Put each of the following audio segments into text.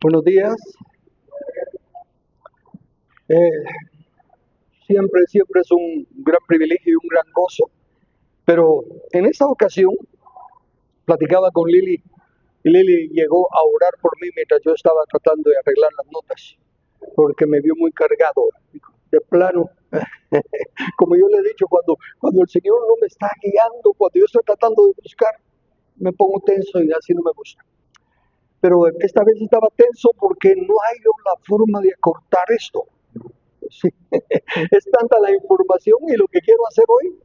Buenos días. Eh, siempre es un gran privilegio y un gran gozo, pero en esta ocasión platicaba con Lili y Lili llegó a orar por mí mientras yo estaba tratando de arreglar las notas, porque me vio muy cargado, de plano. Como yo le he dicho, cuando el Señor no me está guiando, cuando yo estoy tratando de buscar, me pongo tenso y así no me gusta. Pero esta vez estaba tenso porque no hay la forma de acortar esto. Sí. Es tanta la información y lo que quiero hacer hoy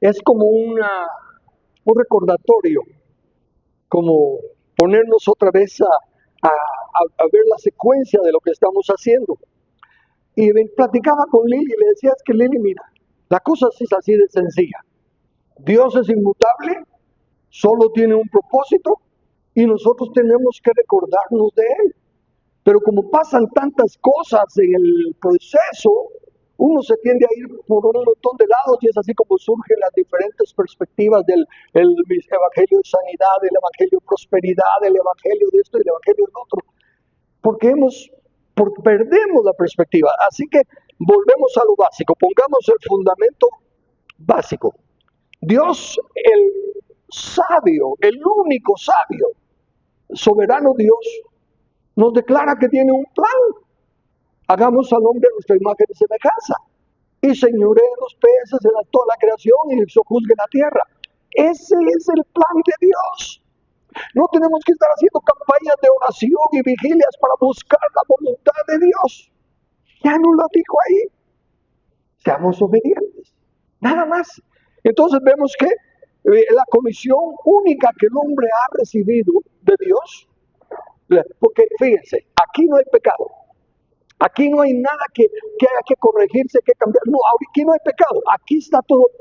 es como un recordatorio, como ponernos otra vez a ver la secuencia de lo que estamos haciendo. Y platicaba con Lili y le decía, es que Lili, mira, la cosa es así de sencilla. Dios es inmutable, solo tiene un propósito y nosotros tenemos que recordarnos de Él. Pero como pasan tantas cosas en el proceso, uno se tiende a ir por un montón de lados y es así como surgen las diferentes perspectivas del evangelio de sanidad, el evangelio de prosperidad, el evangelio de esto y el evangelio del otro. Porque perdemos la perspectiva. Así que volvemos a lo básico, pongamos el fundamento básico. Dios, el sabio, el único sabio, soberano Dios, nos declara que tiene un plan. Hagamos al hombre a nuestra imagen y semejanza. Y señoree los peces de toda la creación y sojuzgue la tierra. Ese es el plan de Dios. No tenemos que estar haciendo campañas de oración y vigilias para buscar la voluntad de Dios. Ya no lo dijo ahí. Seamos obedientes. Nada más. Entonces vemos que la comisión única que el hombre ha recibido de Dios, porque fíjense, aquí no hay pecado. Aquí no hay nada que haya que corregirse, que cambiar. No, aquí no hay pecado. Aquí está todo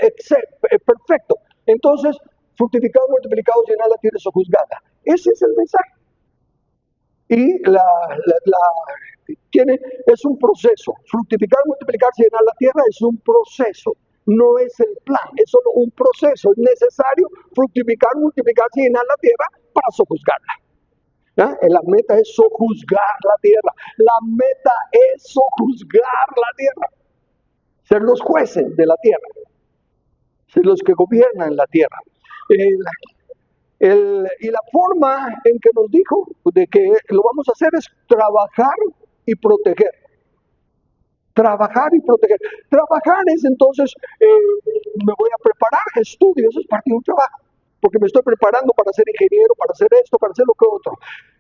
perfecto. Entonces, fructificados, multiplicados, llenar la tierra sojuzgada. Ese es el mensaje. Y es un proceso. Fructificar, multiplicarse, llenar la tierra es un proceso. No es el plan, es solo un proceso. Es necesario fructificar, multiplicarse, llenar la tierra para sojuzgarla. La meta es sojuzgar la tierra. La meta es sojuzgar la tierra. Ser los jueces de la tierra. Ser los que gobiernan la tierra. Y la forma en que nos dijo de que lo vamos a hacer es trabajar y proteger. Trabajar y proteger. Trabajar es entonces, me voy a preparar, estudio, eso es parte de un trabajo. Porque me estoy preparando para ser ingeniero, para hacer esto, para hacer lo que otro.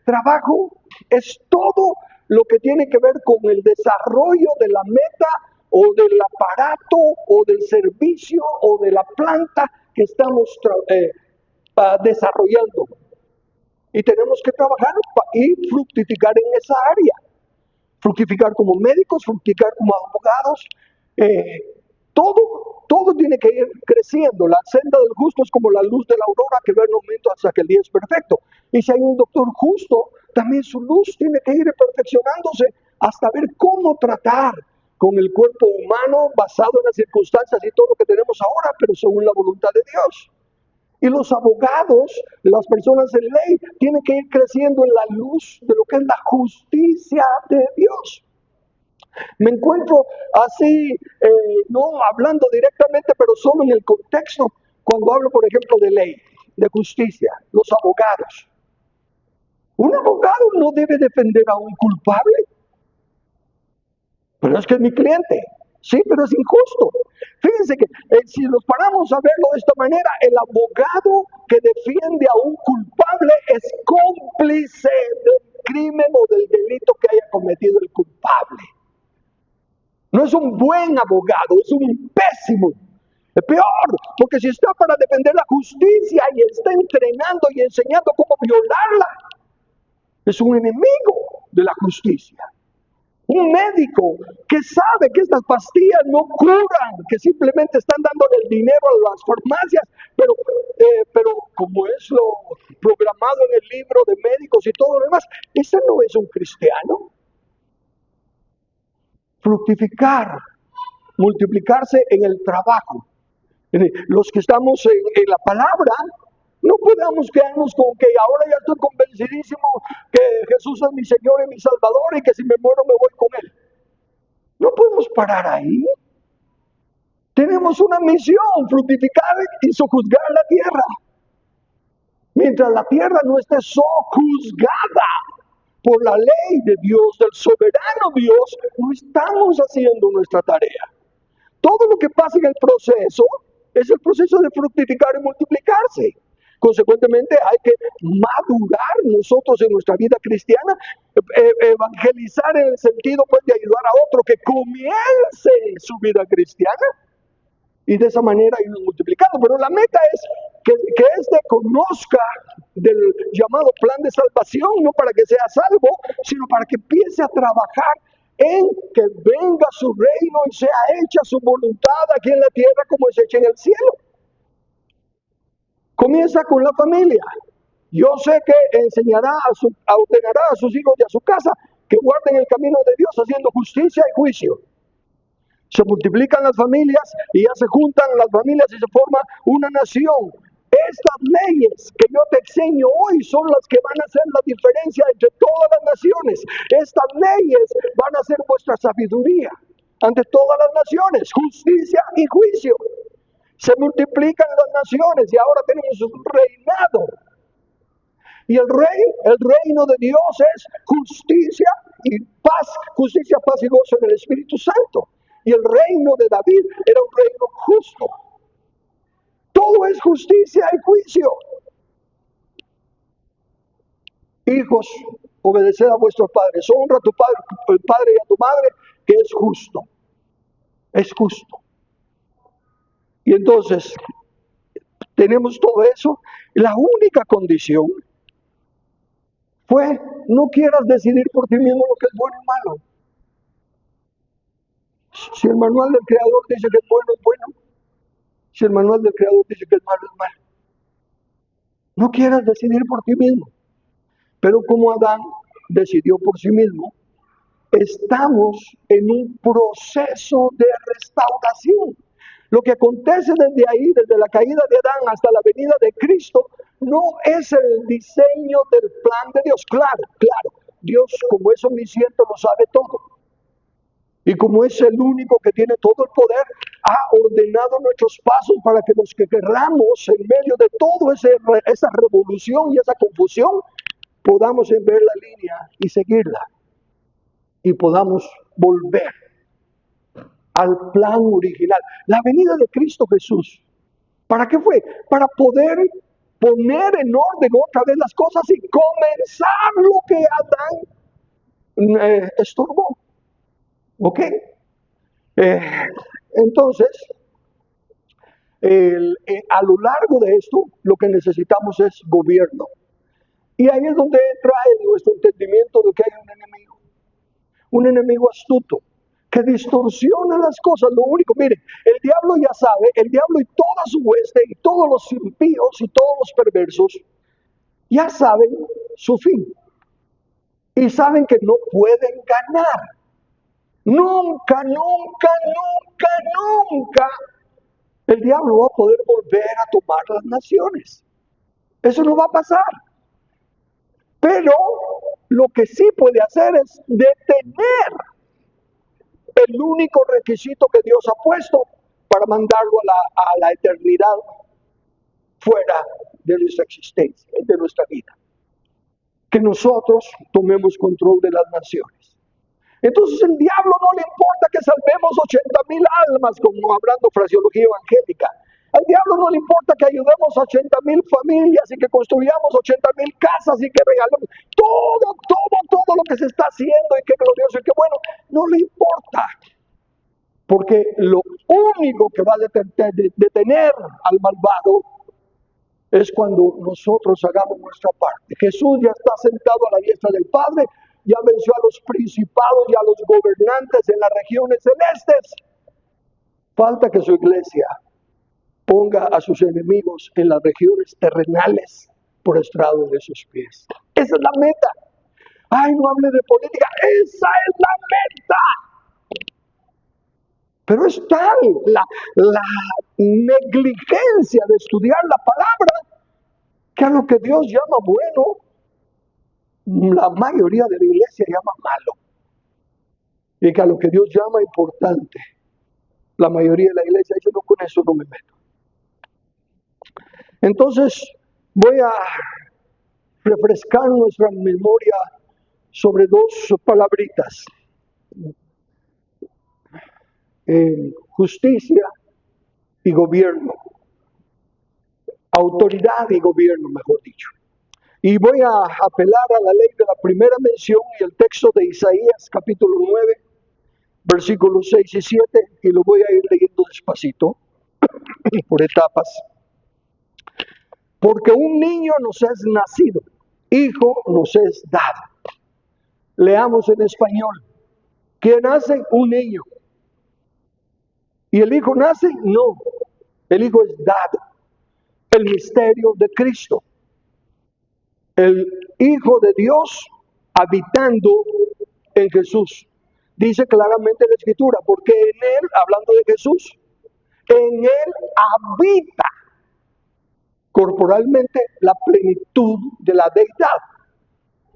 Trabajo es todo lo que tiene que ver con el desarrollo de la meta o del aparato o del servicio o de la planta que estamos desarrollando. Y tenemos que trabajar y fructificar en esa área. Fructificar como médicos, fructificar como abogados. Todo tiene que ir creciendo. La senda del justo es como la luz de la aurora que va en aumento hasta que el día es perfecto. Y si hay un doctor justo, también su luz tiene que ir perfeccionándose hasta ver cómo tratar con el cuerpo humano basado en las circunstancias y todo lo que tenemos ahora, pero según la voluntad de Dios. Y los abogados, las personas en ley, tienen que ir creciendo en la luz de lo que es la justicia de Dios. Me encuentro así, no hablando directamente, pero solo en el contexto, cuando hablo, por ejemplo, de ley, de justicia, los abogados. Un abogado no debe defender a un culpable, pero es que es mi cliente. Sí, pero es injusto. Fíjense que si nos paramos a verlo de esta manera, el abogado que defiende a un culpable es cómplice del crimen o del delito que haya cometido el culpable. No es un buen abogado, es un pésimo. Es peor, porque si está para defender la justicia y está entrenando y enseñando cómo violarla, es un enemigo de la justicia. Un médico que sabe que estas pastillas no curan, que simplemente están dándole el dinero a las farmacias, pero como es lo programado en el libro de médicos y todo lo demás, ese no es un cristiano. Fructificar, multiplicarse en el trabajo. Los que estamos en la palabra, No podemos quedarnos con que ahora ya estoy convencidísimo que Jesús es mi Señor y mi Salvador y que si me muero me voy con Él. No podemos parar ahí. Tenemos una misión, fructificar y sojuzgar la tierra. Mientras la tierra no esté sojuzgada por la ley de Dios, del soberano Dios, no estamos haciendo nuestra tarea. Todo lo que pasa en el proceso es el proceso de fructificar y multiplicarse. Consecuentemente hay que madurar nosotros en nuestra vida cristiana, evangelizar en el sentido pues, de ayudar a otro que comience su vida cristiana y de esa manera irnos multiplicando. Pero la meta es que éste conozca del llamado plan de salvación, no para que sea salvo, sino para que empiece a trabajar en que venga su reino y sea hecha su voluntad aquí en la tierra como es hecha en el cielo. Comienza con la familia. Yo sé que ordenará a sus hijos y a su casa que guarden el camino de Dios haciendo justicia y juicio. Se multiplican las familias y ya se juntan las familias y se forma una nación. Estas leyes que yo te enseño hoy son las que van a hacer la diferencia entre todas las naciones. Estas leyes van a ser vuestra sabiduría ante todas las naciones, justicia y juicio. Se multiplican las naciones y ahora tenemos un reinado. Y el reino de Dios es justicia y paz, justicia, paz y gozo en el Espíritu Santo. Y el reino de David era un reino justo. Todo es justicia y juicio. Hijos, obedeced a vuestros padres. Honra a tu padre y a tu madre, que es justo. Es justo. Y entonces, tenemos todo eso. La única condición fue, no quieras decidir por ti mismo lo que es bueno y malo. Si el manual del Creador dice que es bueno, es bueno. Si el manual del Creador dice que es malo, es malo. No quieras decidir por ti mismo. Pero como Adán decidió por sí mismo, estamos en un proceso de restauración. Lo que acontece desde ahí, desde la caída de Adán hasta la venida de Cristo, no es el diseño del plan de Dios. Claro, Dios como es omnisciente lo sabe todo. Y como es el único que tiene todo el poder, ha ordenado nuestros pasos para que los que querramos, en medio de toda esa revolución y esa confusión, podamos ver la línea y seguirla. Y podamos volver al plan original. La venida de Cristo Jesús. ¿Para qué fue? Para poder poner en orden otra vez las cosas y comenzar lo que Adán estorbó. ¿Ok? Entonces, a lo largo de esto, lo que necesitamos es gobierno. Y ahí es donde entra en nuestro entendimiento de que hay un enemigo astuto, que distorsiona las cosas. Lo único, mire, el diablo ya sabe, el diablo y toda su hueste, y todos los impíos y todos los perversos, ya saben su fin. Y saben que no pueden ganar. Nunca el diablo va a poder volver a tomar las naciones. Eso no va a pasar. Pero lo que sí puede hacer es detener el único requisito que Dios ha puesto para mandarlo a la eternidad fuera de nuestra existencia, de nuestra vida. Que nosotros tomemos control de las naciones. Entonces el diablo no le importa que salvemos 80,000 almas, como hablando fraseología evangélica. Al diablo no le importa que ayudemos a 80,000 familias y que construyamos 80,000 casas y que regalemos todo lo que se está haciendo y que glorioso y que bueno, no le importa. Porque lo único que va a detener al malvado es cuando nosotros hagamos nuestra parte. Jesús ya está sentado a la diestra del Padre, ya venció a los principados y a los gobernantes en las regiones celestes. Falta que su iglesia ponga a sus enemigos en las regiones terrenales por estrado de sus pies. Esa es la meta. Ay, no hable de política. Esa es la meta. Pero es tal la negligencia de estudiar la palabra que a lo que Dios llama bueno, la mayoría de la iglesia llama malo. Y que a lo que Dios llama importante, la mayoría de la iglesia dice, no, con eso no me meto. Entonces, voy a refrescar nuestra memoria sobre dos palabritas. Justicia y gobierno. Autoridad y gobierno, mejor dicho. Y voy a apelar a la ley de la primera mención y el texto de Isaías capítulo 9, versículos 6 y 7, y lo voy a ir leyendo despacito, por etapas. Porque un niño nos es nacido, hijo nos es dado. Leamos en español. ¿Quién nace? Un niño. ¿Y el hijo nace? No. El hijo es dado. El misterio de Cristo. El Hijo de Dios habitando en Jesús. Dice claramente la Escritura, porque en Él, hablando de Jesús, en Él habita corporalmente la plenitud de la deidad.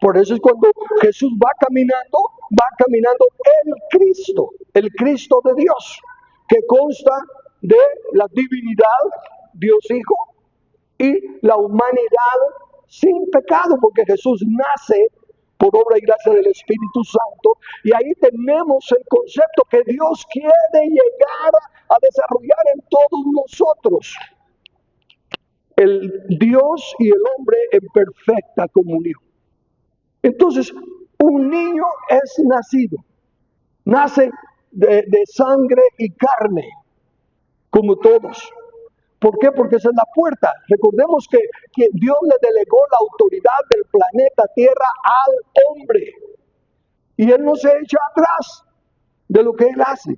Por eso es cuando Jesús va caminando el Cristo de Dios, que consta de la divinidad, Dios Hijo, y la humanidad sin pecado, porque Jesús nace por obra y gracia del Espíritu Santo, y ahí tenemos el concepto que Dios quiere llegar a desarrollar en todos nosotros. El Dios y el hombre en perfecta comunión. Entonces, un niño es nacido, nace de sangre y carne, como todos. ¿Por qué? Porque esa es la puerta. Recordemos que Dios le delegó la autoridad del planeta Tierra al hombre. Y Él no se echa atrás de lo que Él hace.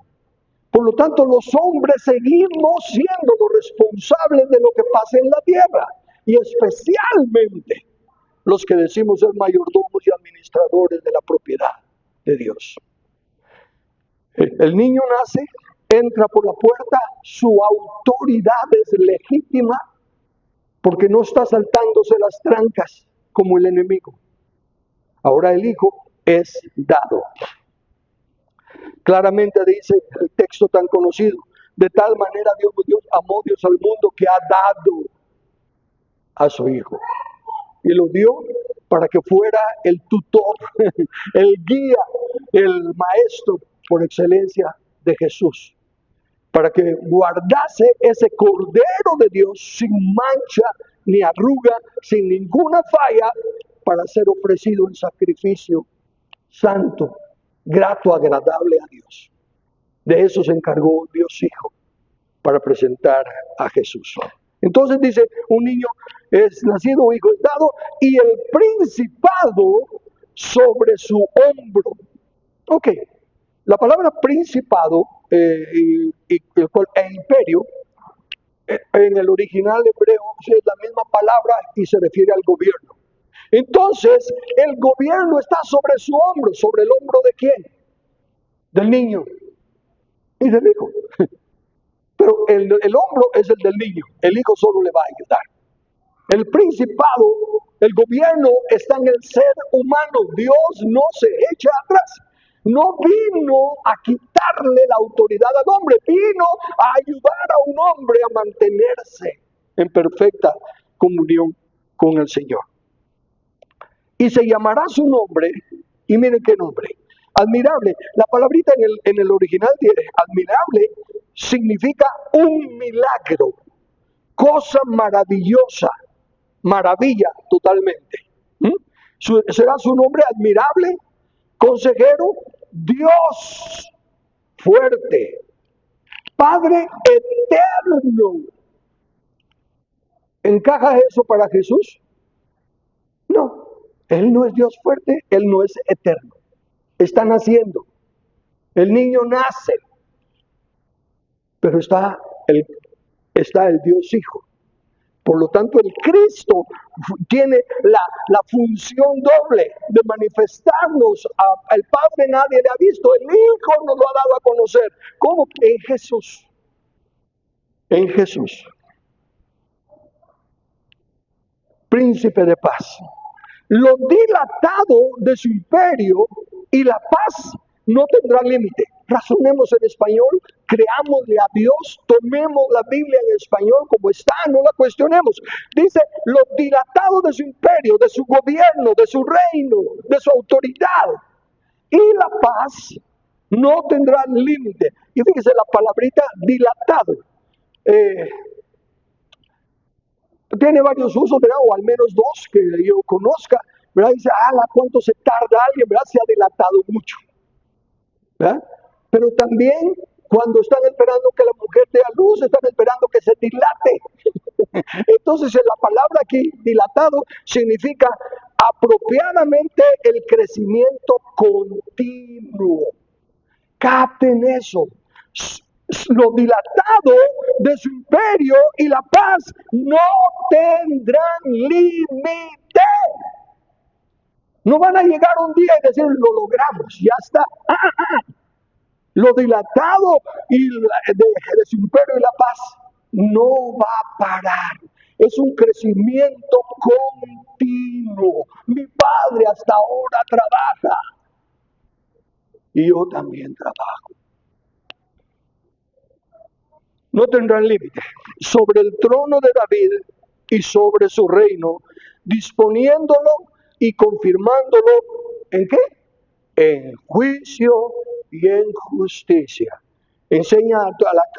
Por lo tanto, los hombres seguimos siendo los responsables de lo que pasa en la tierra. Y especialmente los que decimos ser mayordomos y administradores de la propiedad de Dios. El niño nace, entra por la puerta, su autoridad es legítima porque no está saltándose las trancas como el enemigo. Ahora el hijo es dado. Claramente dice el texto tan conocido, de tal manera amó Dios al mundo que ha dado a su hijo. Y lo dio para que fuera el tutor, el guía, el maestro por excelencia de Jesús. Para que guardase ese Cordero de Dios sin mancha ni arruga, sin ninguna falla, para ser ofrecido en sacrificio santo, grato, agradable a Dios. De eso se encargó Dios Hijo, para presentar a Jesús. Entonces dice, un niño es nacido, un hijo es dado, y el principado sobre su hombro. Ok, la palabra principado e imperio, en el original hebreo es la misma palabra y se refiere al gobierno. Entonces, el gobierno está sobre su hombro. ¿Sobre el hombro de quién? Del niño y del hijo. Pero el hombro es el del niño, el hijo solo le va a ayudar. El principado, el gobierno está en el ser humano. Dios no se echa atrás. No vino a quitarle la autoridad al hombre, vino a ayudar a un hombre a mantenerse en perfecta comunión con el Señor. Y se llamará su nombre, y miren qué nombre, admirable. La palabrita en el original tiene admirable, significa un milagro, cosa maravillosa, maravilla totalmente. Será su nombre admirable, consejero, Dios fuerte, Padre eterno. ¿Encaja eso para Jesús? No, Él no es Dios fuerte, Él no es eterno. Está naciendo. El niño nace, pero está el Dios Hijo. Por lo tanto, el Cristo tiene la función doble de manifestarnos al Padre. Nadie le ha visto, el Hijo nos lo ha dado a conocer. ¿Cómo? En Jesús. En Jesús. príncipe de paz. Lo dilatado de su imperio y la paz no tendrá límite. Razonemos en español, creámosle a Dios, tomemos la Biblia en español como está, no la cuestionemos. Dice, lo dilatado de su imperio, de su gobierno, de su reino, de su autoridad y la paz no tendrá límite. Y fíjese la palabrita dilatado. Eh, Tiene varios usos, ¿verdad? O al menos dos que yo conozca, ¿verdad? Dice, ¿cuánto se tarda alguien? ¿Verdad? Se ha dilatado mucho, ¿verdad? Pero también cuando están esperando que la mujer dé a luz, están esperando que se dilate. Entonces, la palabra aquí, dilatado, significa apropiadamente el crecimiento continuo. Capten eso. Lo dilatado de su imperio y la paz no tendrán límite. No van a llegar un día y decir, lo logramos, ya está. Lo dilatado de su imperio y la paz no va a parar. Es un crecimiento continuo. Mi padre hasta ahora trabaja. Y yo también trabajo. No tendrán límite sobre el trono de David y sobre su reino, disponiéndolo y confirmándolo ¿en qué? En juicio y en justicia. Enseña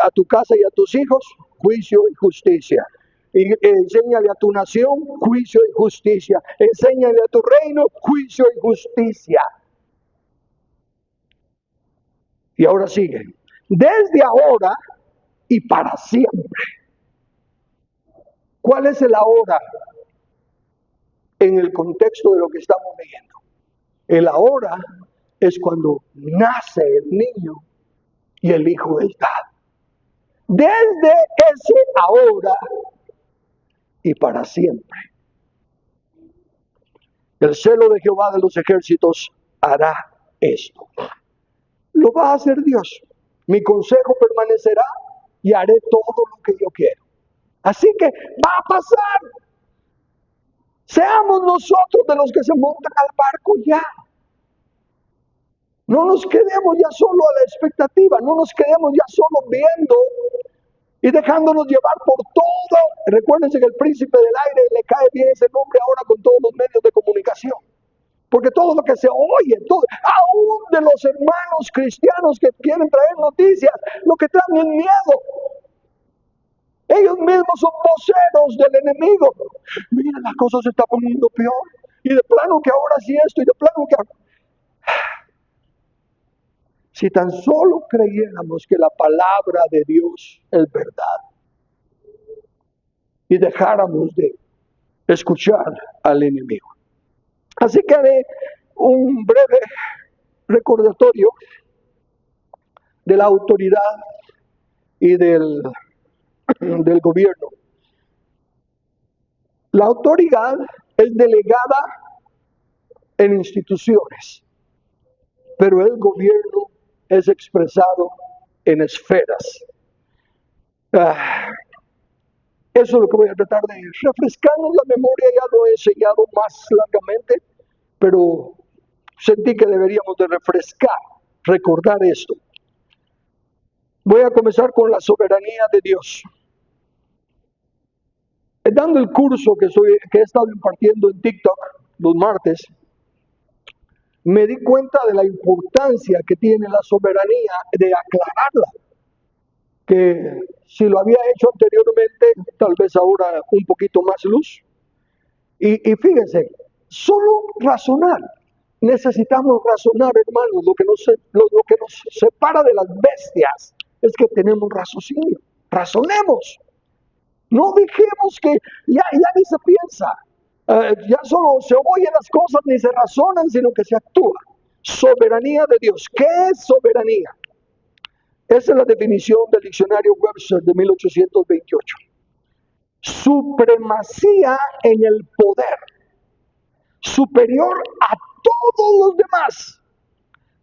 a tu casa y a tus hijos juicio y justicia. Y enséñale a tu nación juicio y justicia. Enséñale a tu reino juicio y justicia. Y ahora sigue. Desde ahora y para siempre. ¿Cuál es el ahora en el contexto de lo que estamos leyendo? El ahora es cuando nace el niño y el hijo está. Desde ese ahora y para siempre. El celo de Jehová de los ejércitos hará esto. Lo va a hacer Dios. Mi consejo permanecerá y haré todo lo que yo quiero. Así que va a pasar. Seamos nosotros de los que se montan al barco ya. No nos quedemos ya solo a la expectativa, no nos quedemos ya solo viendo y dejándonos llevar por todo. Recuérdense que el príncipe del aire le cae bien ese nombre ahora con todos los medios de comunicación. Porque todo lo que se oye, todo, aún de los hermanos cristianos que quieren traer noticias, lo que traen es miedo. Ellos mismos son voceros del enemigo. Mira, la cosa se está poniendo peor. Y de plano que ahora sí esto, y de plano que ahora. Si tan solo creyéramos que la palabra de Dios es verdad y dejáramos de escuchar al enemigo. Así que haré un breve recordatorio de la autoridad y del gobierno. La autoridad es delegada en instituciones, pero el gobierno es expresado en esferas. Eso es lo que voy a tratar de refrescarnos la memoria. Ya lo he enseñado más largamente, pero sentí que deberíamos de recordar esto. Voy a comenzar con la soberanía de Dios. Dando el curso que he estado impartiendo en TikTok los martes, me di cuenta de la importancia que tiene la soberanía de aclararla. Que si lo había hecho anteriormente, tal vez ahora un poquito más luz. Y fíjense, solo razonar. Necesitamos razonar, hermanos. Lo que nos separa de las bestias es que tenemos raciocinio. Razonemos. No dejemos que ya ni se piensa. Ya solo se oyen las cosas, ni se razonan, sino que se actúa. Soberanía de Dios. ¿Qué es soberanía? Esa es la definición del diccionario Webster de 1828. Supremacía en el poder, superior a todos los demás,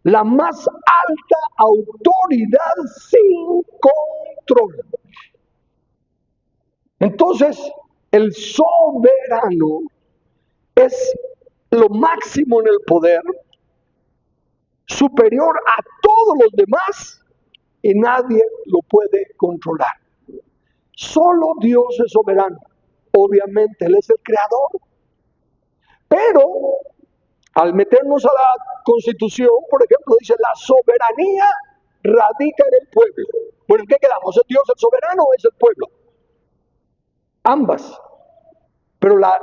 la más alta autoridad sin control. Entonces, El soberano es lo máximo en el poder, superior a todos los demás, y nadie lo puede controlar. Solo Dios es soberano. Obviamente Él es el creador. Pero al meternos a la Constitución, por ejemplo, dice la soberanía radica en el pueblo. Bueno, ¿en qué quedamos? ¿Es Dios el soberano o es el pueblo? Ambas. Pero la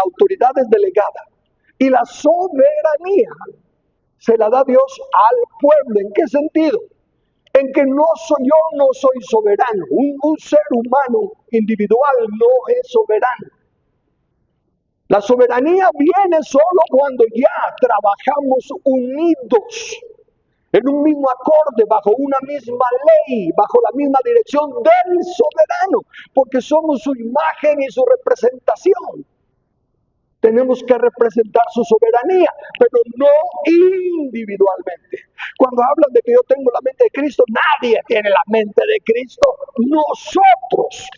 autoridad es delegada. Y la soberanía se la da Dios al pueblo. ¿En qué sentido? En que yo no soy soberano. Un ser humano individual no es soberano. La soberanía viene solo cuando ya trabajamos unidos, en un mismo acorde, bajo una misma ley, bajo la misma dirección del soberano, porque somos su imagen y su representación. Tenemos que representar su soberanía, pero no individualmente. Cuando hablan de que yo tengo la mente de Cristo, nadie tiene la mente de Cristo. Nosotros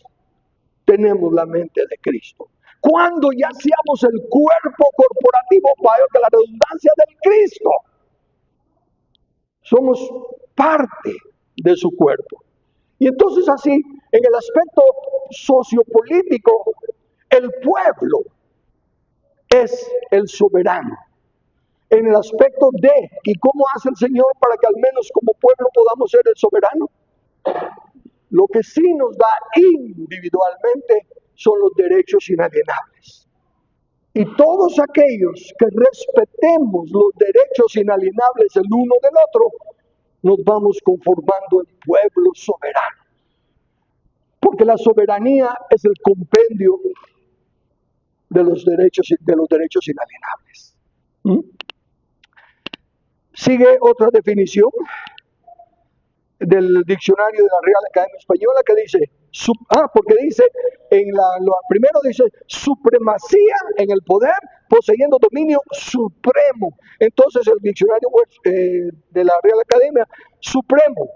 tenemos la mente de Cristo. Cuando ya seamos el cuerpo corporativo, para que la redundancia del Cristo, somos parte de su cuerpo. Y entonces así, en el aspecto sociopolítico, el pueblo es el soberano. En el aspecto de, ¿y cómo hace el Señor para que al menos como pueblo podamos ser el soberano? Lo que sí nos da individualmente son los derechos inalienables. Y todos aquellos que respetemos los derechos inalienables el uno del otro, nos vamos conformando en pueblo soberano. Porque la soberanía es el compendio de los derechos inalienables. Sigue otra definición del diccionario de la Real Academia Española que dice, porque dice, primero dice, supremacía en el poder, poseyendo dominio supremo. Entonces el diccionario de la Real Academia, supremo,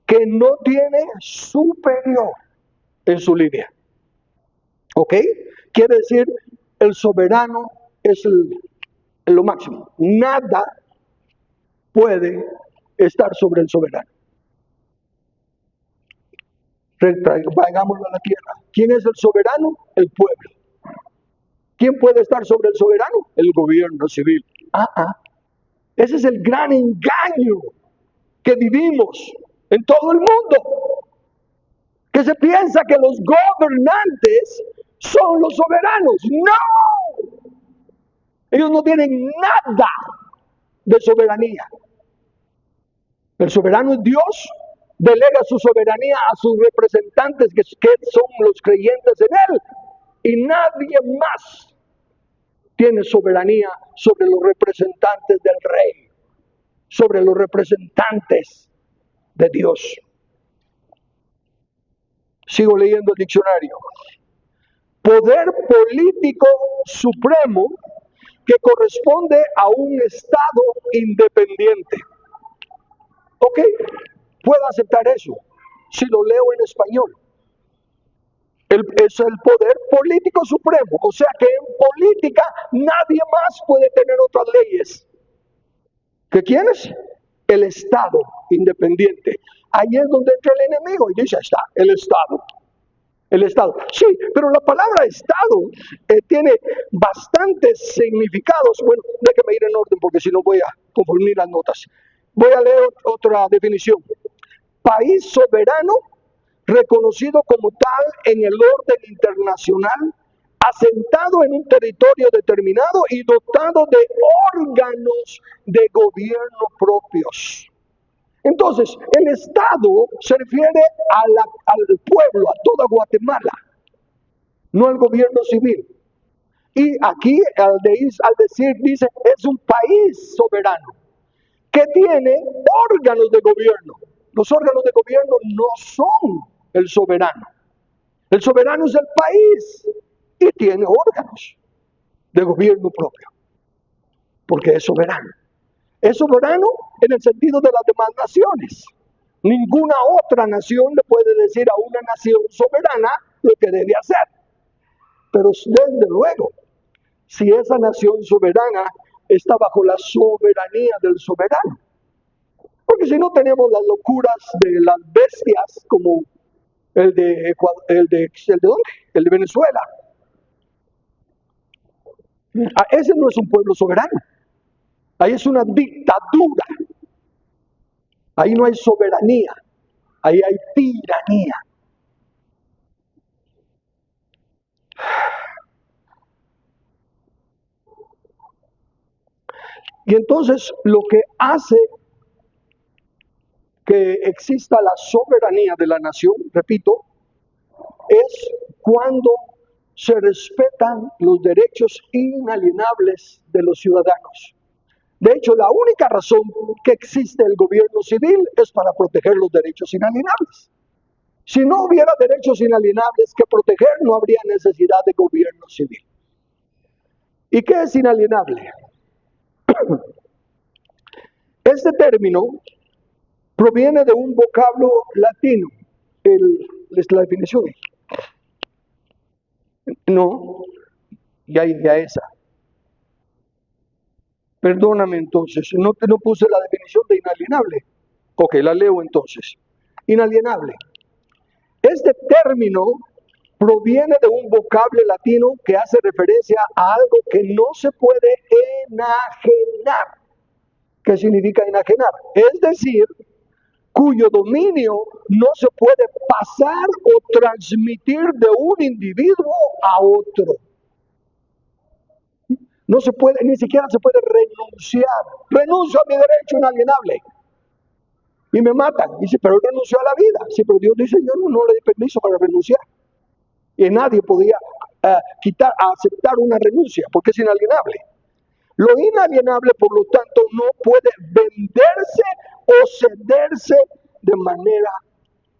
que no tiene superior en su línea. ¿Ok? Quiere decir, el soberano es lo máximo. Nada puede estar sobre el soberano. Vayámoslo a la tierra. ¿Quién es el soberano? El pueblo. ¿Quién puede estar sobre el soberano? El gobierno civil. Ese es el gran engaño que vivimos en todo el mundo. Que se piensa que los gobernantes son los soberanos. ¡No! Ellos no tienen nada de soberanía. El soberano es Dios. Delega su soberanía a sus representantes, que son los creyentes en Él. Y nadie más tiene soberanía sobre los representantes del Rey, sobre los representantes de Dios. Sigo leyendo el diccionario. Poder político supremo que corresponde a un Estado independiente. ¿Ok? Puedo aceptar eso si lo leo en español. Es el poder político supremo. O sea que en política nadie más puede tener otras leyes. ¿Que quién es? El Estado independiente. Ahí es donde entra el enemigo y dice, ahí está, el Estado. El Estado. Sí, pero la palabra Estado tiene bastantes significados. Bueno, déjeme ir en orden porque si no voy a confundir las notas. Voy a leer otra definición. País soberano, reconocido como tal en el orden internacional, asentado en un territorio determinado y dotado de órganos de gobierno propios. Entonces, el Estado se refiere al pueblo, a toda Guatemala, no al gobierno civil. Y aquí, al decir, dice, es un país soberano, que tiene órganos de gobierno. Los órganos de gobierno no son el soberano. El soberano es el país y tiene órganos de gobierno propio, porque es soberano. Es soberano en el sentido de las demás naciones. Ninguna otra nación le puede decir a una nación soberana lo que debe hacer. Pero desde luego, si esa nación soberana está bajo la soberanía del soberano. Porque si no tenemos las locuras de las bestias como el de Ecuador, ¿dónde? El de Venezuela. Ese no es un pueblo soberano. Ahí es una dictadura. Ahí no hay soberanía. Ahí hay tiranía. Y entonces lo que hace que exista la soberanía de la nación, repito, es cuando se respetan los derechos inalienables de los ciudadanos. De hecho, la única razón que existe el gobierno civil es para proteger los derechos inalienables. Si no hubiera derechos inalienables que proteger, no habría necesidad de gobierno civil. ¿Y qué es inalienable? Este término proviene de un vocablo latino. ¿Es la definición? No, ya esa. Perdóname entonces, no puse la definición de inalienable. Ok, la leo entonces. Inalienable. Este término proviene de un vocablo latino que hace referencia a algo que no se puede enajenar. ¿Qué significa enajenar? Es decir, cuyo dominio no se puede pasar o transmitir de un individuo a otro. No se puede, ni siquiera se puede renunciar. Renuncio a mi derecho inalienable. Y me matan. Dice, pero él renunció a la vida. Sí, pero Dios dice, yo no le di permiso para renunciar. Y nadie podía aceptar una renuncia, porque es inalienable. Lo inalienable, por lo tanto, no puede venderse o cederse de manera,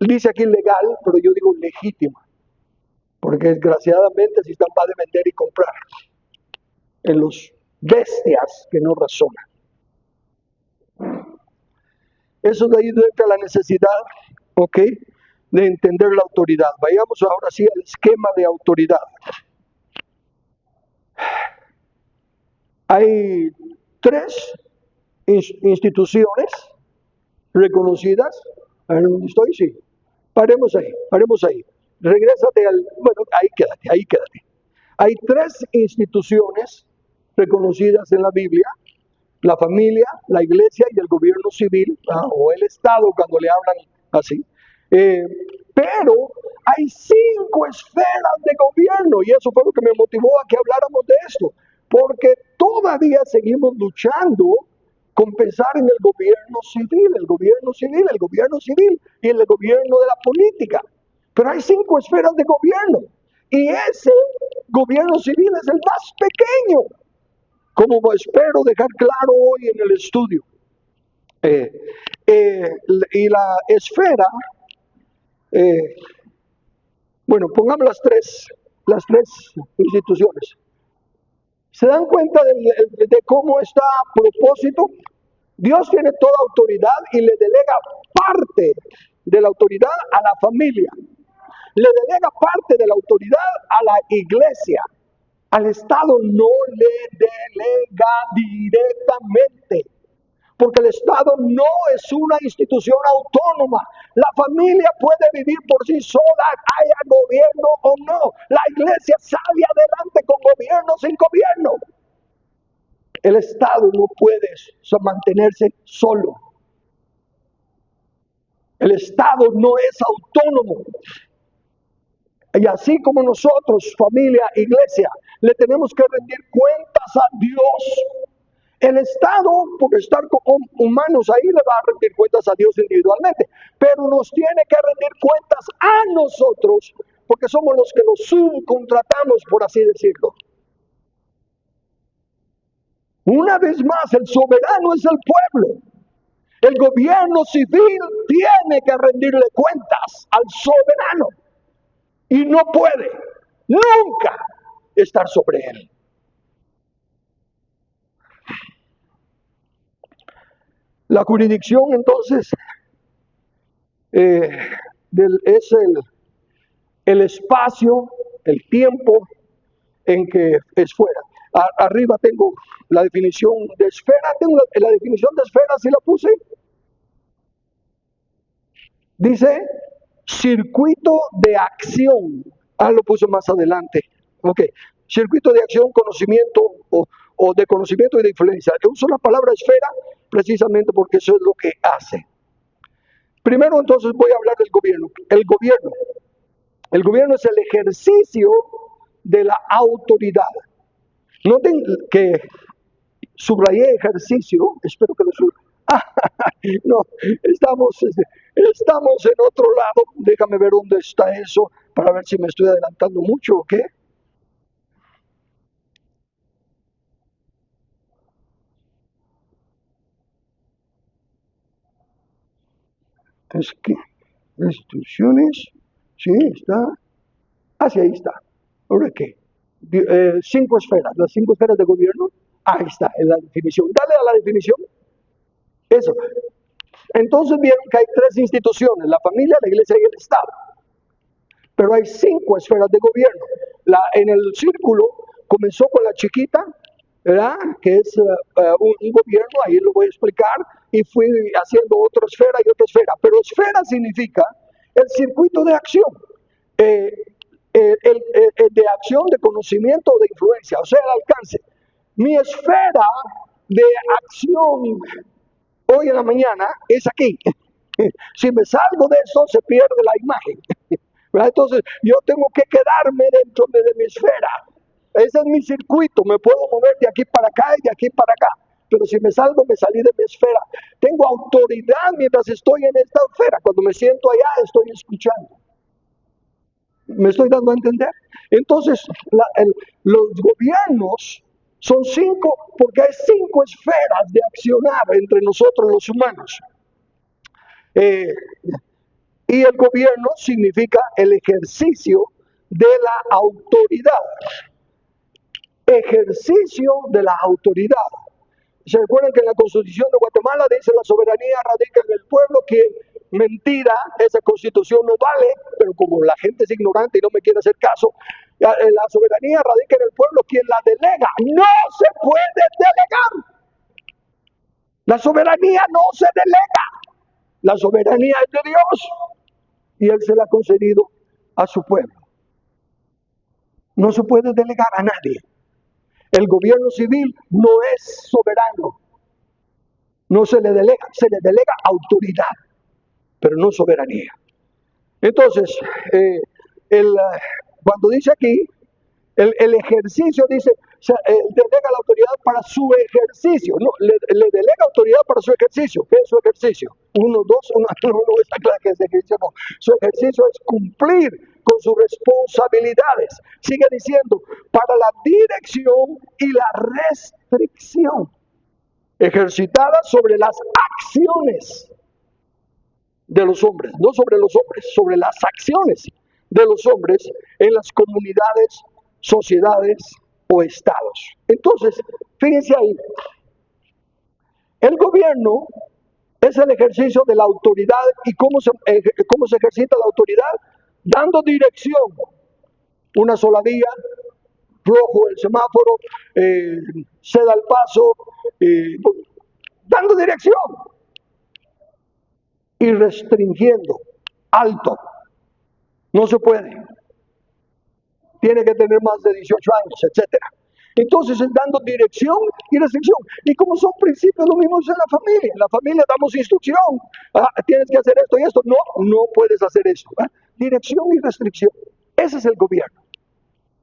dice aquí legal, pero yo digo legítima. Porque desgraciadamente si están para de vender y comprar en los bestias que no razonan. Eso de ahí entra la necesidad, ¿ok?, de entender la autoridad. Vayamos ahora sí al esquema de autoridad. Hay 3 instituciones reconocidas. A ver, ¿dónde estoy? Sí. Paremos ahí. Regrésate bueno, ahí quédate. Hay 3 instituciones reconocidas en la Biblia: la familia, la iglesia y el gobierno civil, o el Estado cuando le hablan así. Pero hay 5 esferas de gobierno, y eso fue lo que me motivó a que habláramos de esto, porque todavía seguimos luchando con pensar en el gobierno civil y en el gobierno de la política. Pero hay 5 esferas de gobierno, y ese gobierno civil es el más pequeño, como espero dejar claro hoy en el estudio. Y la esfera, bueno, pongamos las tres instituciones. ¿Se dan cuenta de cómo está a propósito? Dios tiene toda autoridad y le delega parte de la autoridad a la familia. Le delega parte de la autoridad a la iglesia. Al Estado no le delega directamente, porque el Estado no es una institución autónoma. La familia puede vivir por sí sola, haya gobierno o no. La iglesia sale adelante con gobierno o sin gobierno. El Estado no puede mantenerse solo. El Estado no es autónomo. Y así como nosotros, familia, iglesia, le tenemos que rendir cuentas a Dios, el Estado, por estar con humanos ahí, le va a rendir cuentas a Dios individualmente, pero nos tiene que rendir cuentas a nosotros, porque somos los que nos subcontratamos, por así decirlo. Una vez más, el soberano es el pueblo. El gobierno civil tiene que rendirle cuentas al soberano y no puede nunca estar sobre él. La jurisdicción, entonces, es el espacio, el tiempo en que es fuera. Arriba tengo la definición de esfera, tengo la definición de esfera, si la puse. Dice circuito de acción. Lo puso más adelante. Ok. Circuito de acción, conocimiento o de conocimiento y de influencia. Uso la palabra esfera precisamente porque eso es lo que hace. Primero entonces voy a hablar del gobierno. El gobierno es el ejercicio de la autoridad. Noten que subrayé ejercicio, espero que lo subraye. No, estamos en otro lado. Déjame ver dónde está eso para ver si me estoy adelantando mucho o qué. Es que instrucciones, sí, está. Sí, ahí está. ¿Ahora qué? 5 esferas, las 5 esferas de gobierno. Ahí está, en la definición. Dale a la definición. Eso. Entonces vieron que hay 3 instituciones, la familia, la iglesia y el Estado. Pero hay 5 esferas de gobierno. En el círculo comenzó con la chiquita, ¿verdad? Que es un gobierno, ahí lo voy a explicar, y fui haciendo otra esfera y otra esfera. Pero esfera significa el circuito de acción, de acción, de conocimiento o de influencia, o sea, el alcance. Mi esfera de acción hoy en la mañana es aquí. Si me salgo de eso, se pierde la imagen. Entonces, yo tengo que quedarme dentro de mi esfera. Ese es mi circuito. Me puedo mover de aquí para acá y de aquí para acá. Pero si me salgo, me salí de mi esfera. Tengo autoridad mientras estoy en esta esfera. Cuando me siento allá, estoy escuchando. ¿Me estoy dando a entender? Entonces, los gobiernos son 5 porque hay 5 esferas de accionar entre nosotros los humanos. Y el gobierno significa el ejercicio de la autoridad. Ejercicio de la autoridad. ¿Se recuerdan que en la Constitución de Guatemala dice la soberanía radica en el pueblo? Que mentira, esa Constitución no vale, pero como la gente es ignorante y no me quiere hacer caso, la soberanía radica en el pueblo, quien la delega. No se puede delegar. La soberanía no se delega. La soberanía es de Dios y Él se la ha concedido a su pueblo. No se puede delegar a nadie. El gobierno civil no es soberano. No se le delega autoridad, pero no soberanía. Entonces, cuando dice aquí, el ejercicio dice, delega la autoridad para su ejercicio. No, le delega autoridad para su ejercicio. ¿Qué es su ejercicio? 1, 2, 1, no está claro que es ejercicio, no. Su ejercicio es cumplir con sus responsabilidades. Sigue diciendo, para la dirección y la restricción ejercitada sobre las acciones de los hombres, no sobre los hombres, sobre las acciones de los hombres en las comunidades, sociedades o estados. Entonces, fíjense ahí, el gobierno es el ejercicio de la autoridad. ¿Y cómo se ejercita la autoridad? Dando dirección, una sola vía, rojo el semáforo, ceda el paso, dando dirección y restringiendo, alto, no se puede, tiene que tener más de 18 años, etcétera. Entonces es dando dirección y restricción. Y como son principios lo mismo en la familia damos instrucción, tienes que hacer esto y esto, no puedes hacer eso. Dirección y restricción, ese es el gobierno,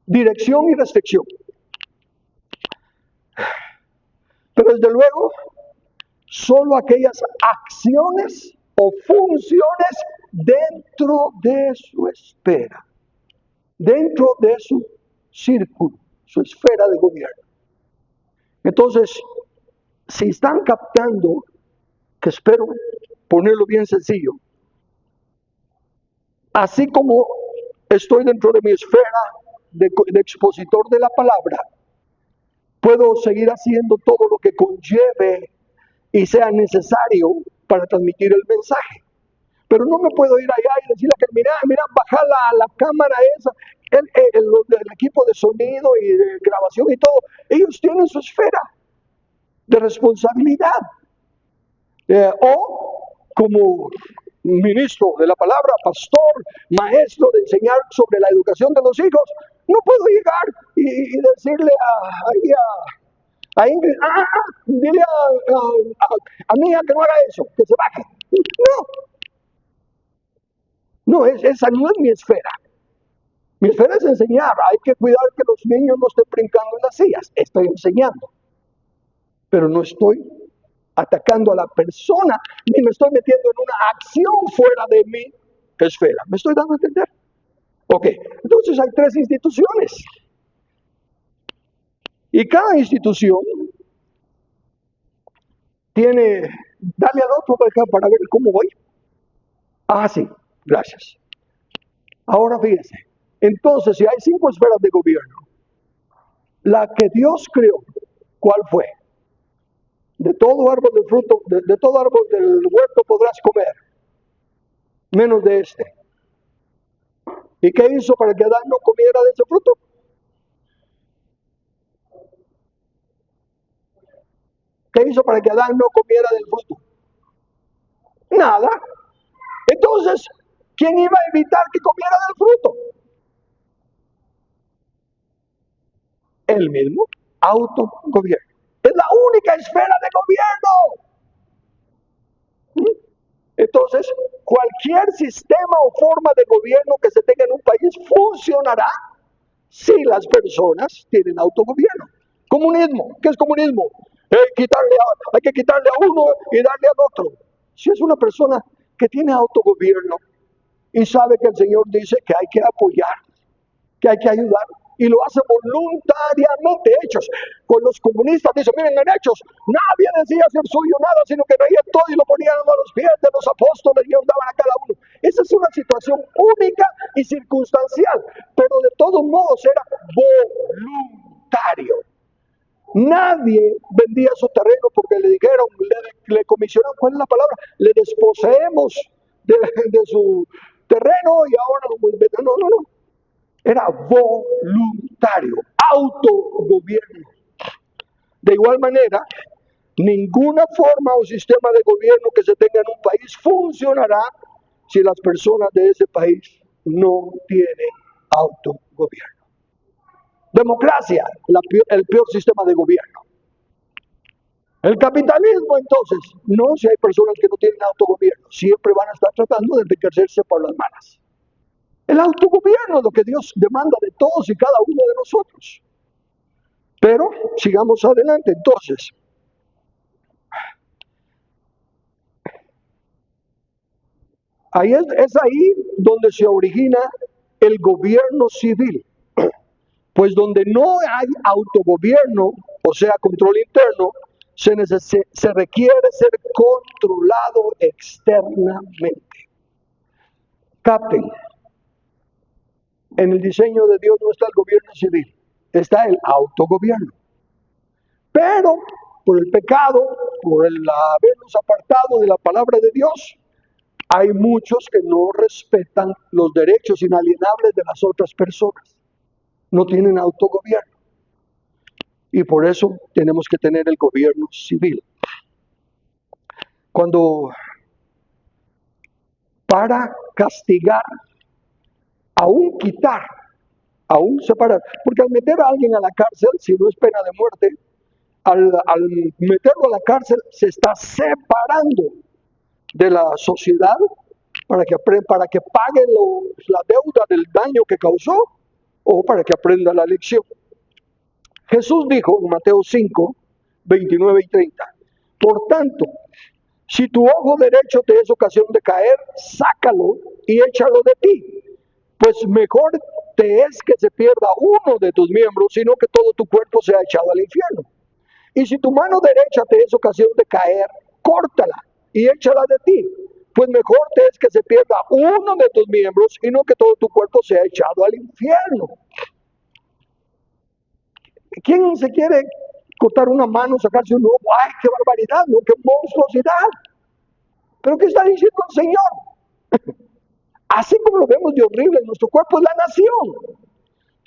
dirección y restricción. Pero desde luego, solo aquellas acciones o funciones dentro de su esfera, dentro de su círculo, su esfera de gobierno. Entonces, si están captando, que espero ponerlo bien sencillo, así como estoy dentro de mi esfera de expositor de la palabra, puedo seguir haciendo todo lo que conlleve y sea necesario para transmitir el mensaje. Pero no me puedo ir allá y decirle que mira, baja la cámara esa, el equipo de sonido y de grabación y todo, ellos tienen su esfera de responsabilidad. O como ministro de la palabra, pastor, maestro de enseñar sobre la educación de los hijos, no puedo llegar y decirle a Ingrid, dile a mi hija que no haga eso, que se baje. No, esa no es mi esfera. Mi esfera es enseñar. Hay que cuidar que los niños no estén brincando en las sillas. Estoy enseñando. Pero no estoy atacando a la persona, ni me estoy metiendo en una acción fuera de mi esfera. ¿Me estoy dando a entender? Ok, entonces hay 3 instituciones. Y cada institución tiene, dale al otro para acá para ver cómo voy. Sí, gracias. Ahora fíjense, entonces si hay 5 esferas de gobierno, la que Dios creó, ¿cuál fue? De todo árbol del fruto, de todo árbol del huerto podrás comer, menos de este. ¿Y qué hizo para que Adán no comiera de ese fruto? ¿Qué hizo para que Adán no comiera del fruto? Nada. Entonces, ¿quién iba a evitar que comiera del fruto? Él mismo, autogobierno. Es la única esfera de gobierno. Entonces, cualquier sistema o forma de gobierno que se tenga en un país funcionará si las personas tienen autogobierno. Comunismo, ¿qué es comunismo? Hay que quitarle a uno y darle al otro. Si es una persona que tiene autogobierno y sabe que el Señor dice que hay que apoyar, que hay que ayudar, y lo hace voluntariamente. Hechos, con los comunistas dicen, miren, en Hechos nadie decía ser suyo nada, sino que traían todo y lo ponían a los pies de los apóstoles y ellos daban a cada uno. Esa es una situación única y circunstancial, pero de todos modos era voluntario. Nadie vendía su terreno porque le dijeron, le comisionaron, ¿cuál es la palabra? Le desposeemos de su terreno y ahora lo vuelven. No. Era voluntario, autogobierno. De igual manera, ninguna forma o sistema de gobierno que se tenga en un país funcionará si las personas de ese país no tienen autogobierno. Democracia, el peor sistema de gobierno. El capitalismo, entonces, no, si hay personas que no tienen autogobierno, siempre van a estar tratando de enriquecerse por las malas. El autogobierno es lo que Dios demanda de todos y cada uno de nosotros. Pero sigamos adelante. Entonces, es ahí donde se origina el gobierno civil. Pues donde no hay autogobierno, o sea, control interno, se requiere ser controlado externamente. Capten, en el diseño de Dios no está el gobierno civil, está el autogobierno. Pero por el pecado, por el habernos apartado de la palabra de Dios, hay muchos que no respetan los derechos inalienables de las otras personas. No tienen autogobierno. Y por eso tenemos que tener el gobierno civil. Cuando para castigar, aún quitar, aún separar, porque al meter a alguien a la cárcel, si no es pena de muerte, al meterlo a la cárcel se está separando de la sociedad para que pague la deuda del daño que causó o para que aprenda la lección. Jesús dijo en Mateo 5, 29 y 30, por tanto, si tu ojo derecho te es ocasión de caer, sácalo y échalo de ti, pues mejor te es que se pierda uno de tus miembros, sino que todo tu cuerpo sea echado al infierno. Y si tu mano derecha te es ocasión de caer, córtala y échala de ti, pues mejor te es que se pierda uno de tus miembros y no que todo tu cuerpo sea echado al infierno. ¿Quién se quiere cortar una mano, sacarse un ojo? ¡Ay, qué barbaridad! ¡No, qué monstruosidad! ¿Pero qué está diciendo el Señor? Así como lo vemos de horrible, nuestro cuerpo es la nación.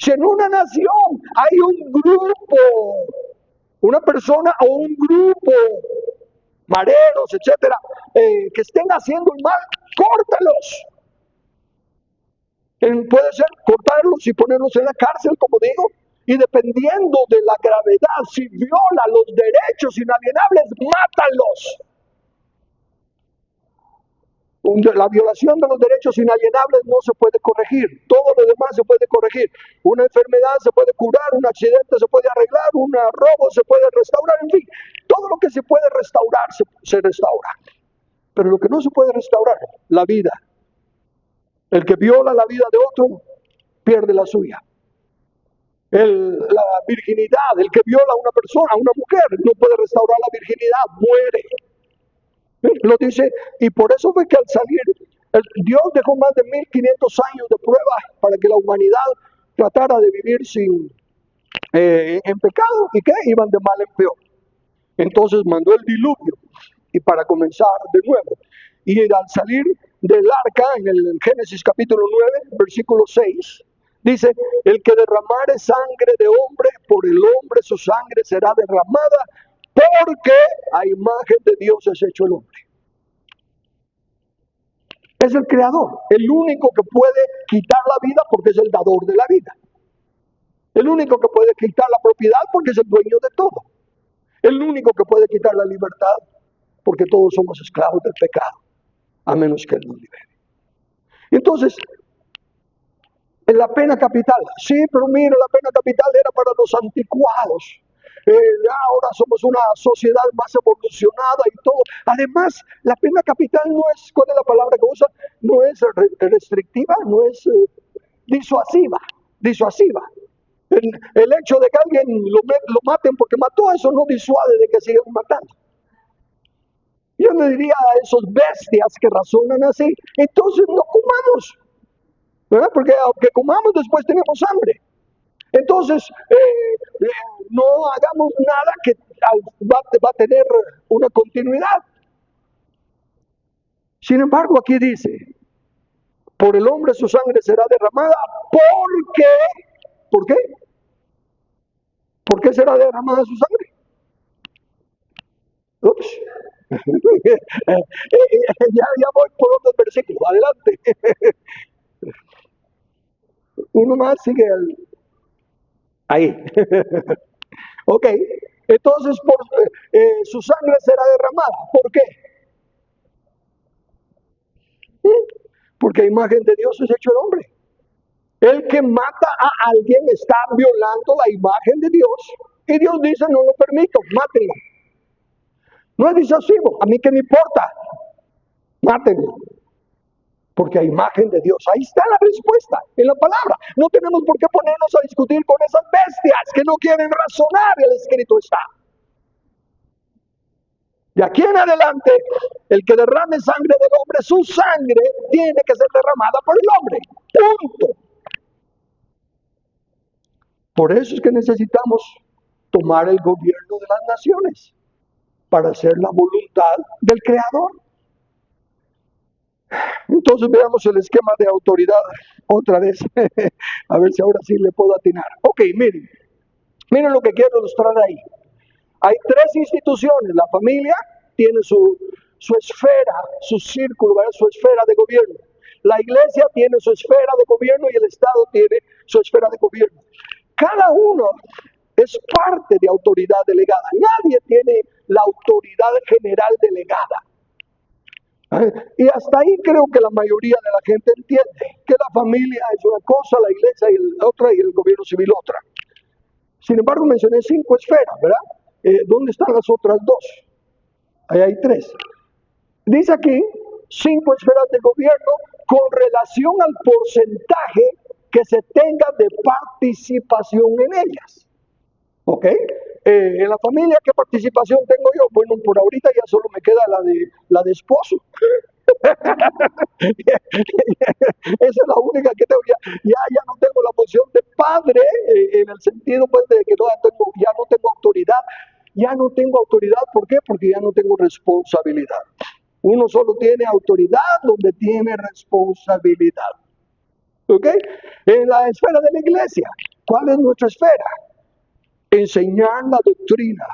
Si en una nación hay un grupo, una persona o un grupo, mareros, etcétera, que estén haciendo el mal, córtalos. Puede ser cortarlos y ponerlos en la cárcel, como digo, y dependiendo de la gravedad, si viola los derechos inalienables, mátalos. La violación de los derechos inalienables no se puede corregir, todo lo demás se puede corregir. Una enfermedad se puede curar, un accidente se puede arreglar, un robo se puede restaurar, en fin, todo lo que se puede restaurar se restaura. Pero lo que no se puede restaurar, la vida. El que viola la vida de otro, pierde la suya. La virginidad, el que viola a una persona, a una mujer, no puede restaurar la virginidad, muere. Lo dice, y por eso fue que al salir, Dios dejó más de 1500 años de prueba para que la humanidad tratara de vivir en pecado, y que iban de mal en peor. Entonces mandó el diluvio, y para comenzar de nuevo. Y al salir del arca, en el Génesis capítulo 9, versículo 6, dice, el que derramare sangre de hombre, por el hombre su sangre será derramada, porque a imagen de Dios es hecho el hombre. Es el creador, el único que puede quitar la vida porque es el dador de la vida. El único que puede quitar la propiedad porque es el dueño de todo. El único que puede quitar la libertad porque todos somos esclavos del pecado, a menos que Él nos libere. Entonces, la pena capital, sí, pero mira, la pena capital era para los anticuados. Ahora somos una sociedad más evolucionada y todo. Además, la pena capital no es, ¿cuál es la palabra que usa? No es restrictiva, no es disuasiva. El hecho de que alguien lo maten porque mató, eso no disuade de que sigan matando. Yo le diría a esos bestias que razonan así, entonces no comamos, ¿verdad? Porque aunque comamos, después tenemos hambre. Entonces, no hagamos nada que va a tener una continuidad. Sin embargo, aquí dice, por el hombre su sangre será derramada, ¿por qué? ¿Por qué será derramada su sangre? Ups. Ya voy por otros versículos, adelante. Uno más sigue ahí. Ok, entonces su sangre será derramada. ¿Por qué? Porque a imagen de Dios es hecho el hombre. El que mata a alguien está violando la imagen de Dios. Y Dios dice, no lo permito, mátenlo. No es disuasivo, a mí qué me importa. Mátenlo. Porque a imagen de Dios, ahí está la respuesta, en la palabra. No tenemos por qué ponernos a discutir con esas bestias que no quieren razonar, el escrito está. De aquí en adelante, el que derrame sangre del hombre, su sangre tiene que ser derramada por el hombre. Punto. Por eso es que necesitamos tomar el gobierno de las naciones para hacer la voluntad del Creador. Entonces veamos el esquema de autoridad otra vez. A ver si ahora sí le puedo atinar. Ok, miren lo que quiero ilustrar ahí. Hay tres instituciones. La familia tiene su esfera, su círculo, ¿verdad? Su esfera de gobierno. La iglesia tiene su esfera de gobierno y el Estado tiene su esfera de gobierno. Cada uno es parte de autoridad delegada. Nadie tiene la autoridad general delegada. Y hasta ahí creo que la mayoría de la gente entiende que la familia es una cosa, la iglesia es otra y el gobierno civil otra. Sin embargo, mencioné 5 esferas, ¿verdad? ¿Dónde están las otras 2? Ahí hay 3. Dice aquí 5 esferas de gobierno con relación al porcentaje que se tenga de participación en ellas. ¿Ok? En la familia, ¿qué participación tengo yo? Bueno, por ahorita ya solo me queda la de esposo. Esa es la única que tengo. Ya no tengo la posición de padre, en el sentido pues de que ya no tengo autoridad. Ya no tengo autoridad, ¿por qué? Porque ya no tengo responsabilidad. Uno solo tiene autoridad donde tiene responsabilidad. ¿Ok? En la esfera de la iglesia, ¿cuál es nuestra esfera? Enseñar la doctrina,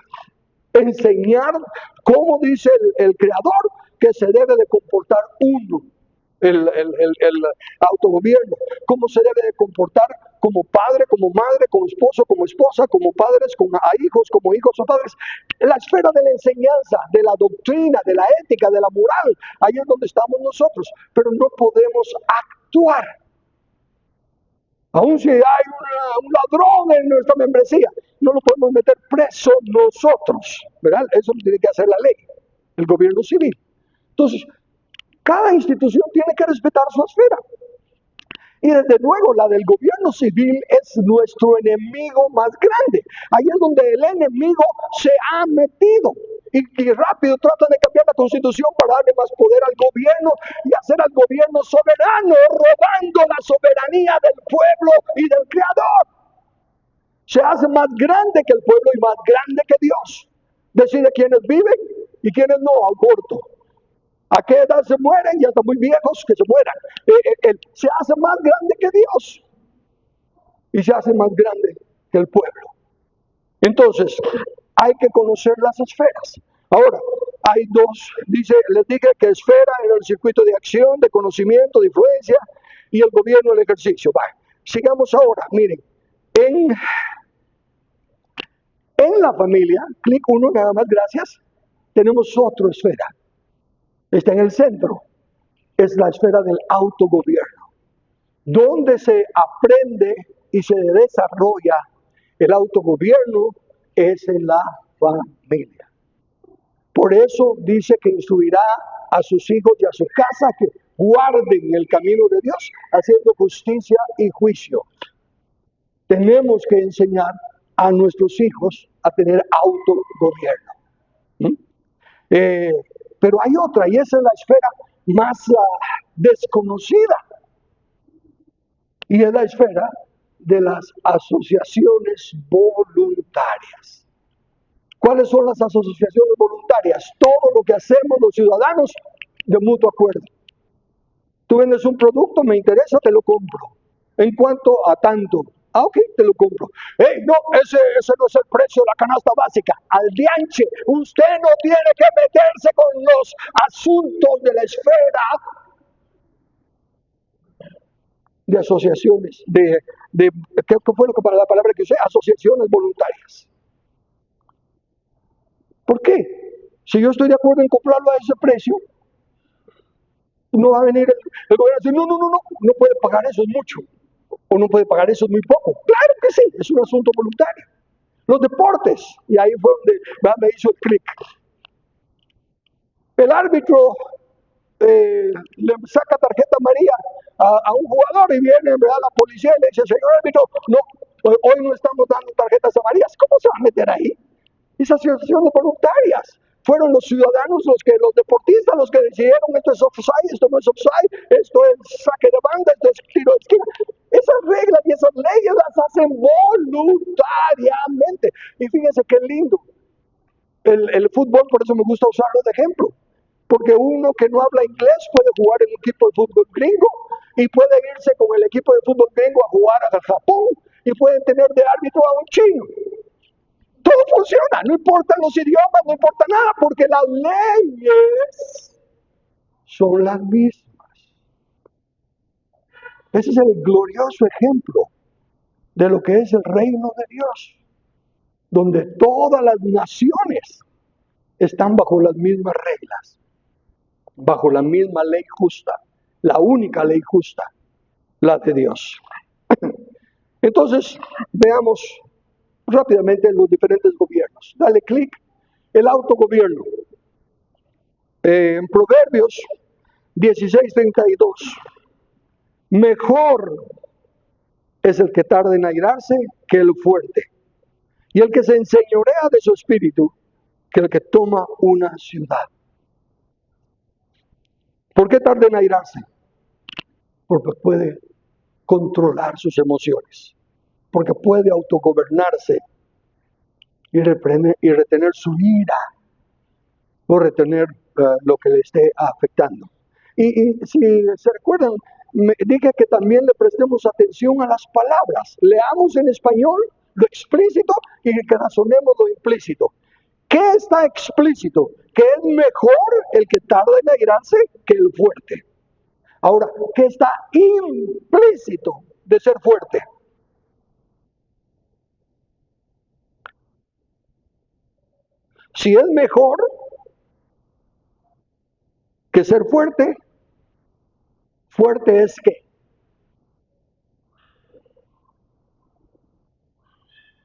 enseñar cómo dice el Creador que se debe de comportar uno, el autogobierno, cómo se debe de comportar como padre, como madre, como esposo, como esposa, como padres, a hijos, como hijos o padres. La esfera de la enseñanza, de la doctrina, de la ética, de la moral, ahí es donde estamos nosotros, pero no podemos actuar. Aún si hay un ladrón en nuestra membresía, no lo podemos meter preso nosotros, ¿verdad? Eso lo tiene que hacer la ley, el gobierno civil. Entonces, cada institución tiene que respetar su esfera. Y desde luego, la del gobierno civil es nuestro enemigo más grande. Ahí es donde el enemigo se ha metido. Y rápido tratan de cambiar la constitución para darle más poder al gobierno y hacer al gobierno soberano, robando la soberanía del pueblo y del Creador. Se hace más grande que el pueblo y más grande que Dios. Decide quiénes viven y quiénes no, aborto. ¿A qué edad se mueren? Ya están muy viejos, que se mueran. Se hace más grande que Dios y se hace más grande que el pueblo. Entonces, hay que conocer las esferas. Ahora, hay dos, les dije que esfera en el circuito de acción, de conocimiento, de influencia, y el gobierno, el ejercicio. Sigamos ahora, miren, en la familia, clic 1 nada más, gracias, tenemos otra esfera. Está en el centro, es la esfera del autogobierno, donde se aprende y se desarrolla el autogobierno, es en la familia. Por eso dice que instruirá a sus hijos y a su casa que guarden el camino de Dios, haciendo justicia y juicio. Tenemos que enseñar a nuestros hijos a tener autogobierno. Pero hay otra, y esa es la esfera más desconocida, y es la esfera de las asociaciones voluntarias. ¿Cuáles son las asociaciones voluntarias? Todo lo que hacemos los ciudadanos de mutuo acuerdo. Tú vendes un producto, me interesa, te lo compro. En cuanto a tanto, ok, te lo compro. No, ese no es el precio de la canasta básica. Al dianche, usted no tiene que meterse con los asuntos de la esfera de asociaciones, ¿qué fue lo que para la palabra que usé? Asociaciones voluntarias. ¿Por qué? Si yo estoy de acuerdo en comprarlo a ese precio, no va a venir el gobierno a decir, no puede pagar eso, es mucho. O no puede pagar eso, es muy poco. Claro que sí, es un asunto voluntario. Los deportes, y ahí fue donde me hizo el clic. El árbitro le saca tarjeta amarilla a un jugador y viene la policía y le dice, señor árbitro, no, hoy no estamos dando tarjetas amarillas. ¿Cómo se va a meter ahí? Esas asociaciones voluntarias. Fueron los ciudadanos, los deportistas, los que decidieron esto es offside, esto no es offside, esto es saque de banda, esto es tiro de esquina. Esas reglas y esas leyes las hacen voluntariamente. Y fíjense qué lindo. El fútbol, por eso me gusta usarlo de ejemplo. Porque uno que no habla inglés puede jugar en un equipo de fútbol gringo y puede irse con el equipo de fútbol gringo a jugar a Japón y pueden tener de árbitro a un chino. Todo funciona, no importan los idiomas, no importa nada, porque las leyes son las mismas. Ese es el glorioso ejemplo de lo que es el reino de Dios, donde todas las naciones están bajo las mismas reglas, bajo la misma ley justa, la única ley justa, la de Dios. Entonces, veamos rápidamente los diferentes gobiernos. Dale clic, el autogobierno. En Proverbios 16:32, mejor es el que tarda en airarse que el fuerte, y el que se enseñorea de su espíritu que el que toma una ciudad. ¿Por qué tarda en airarse? Porque puede controlar sus emociones, porque puede autogobernarse y retener su ira o retener lo que le esté afectando. Y si se recuerdan, dije que también le prestemos atención a las palabras. Leamos en español lo explícito y que razonemos lo implícito. ¿Qué está explícito? Que es mejor el que tarda en airarse que el fuerte. Ahora, ¿qué está implícito de ser fuerte? Si es mejor que ser fuerte, fuerte es que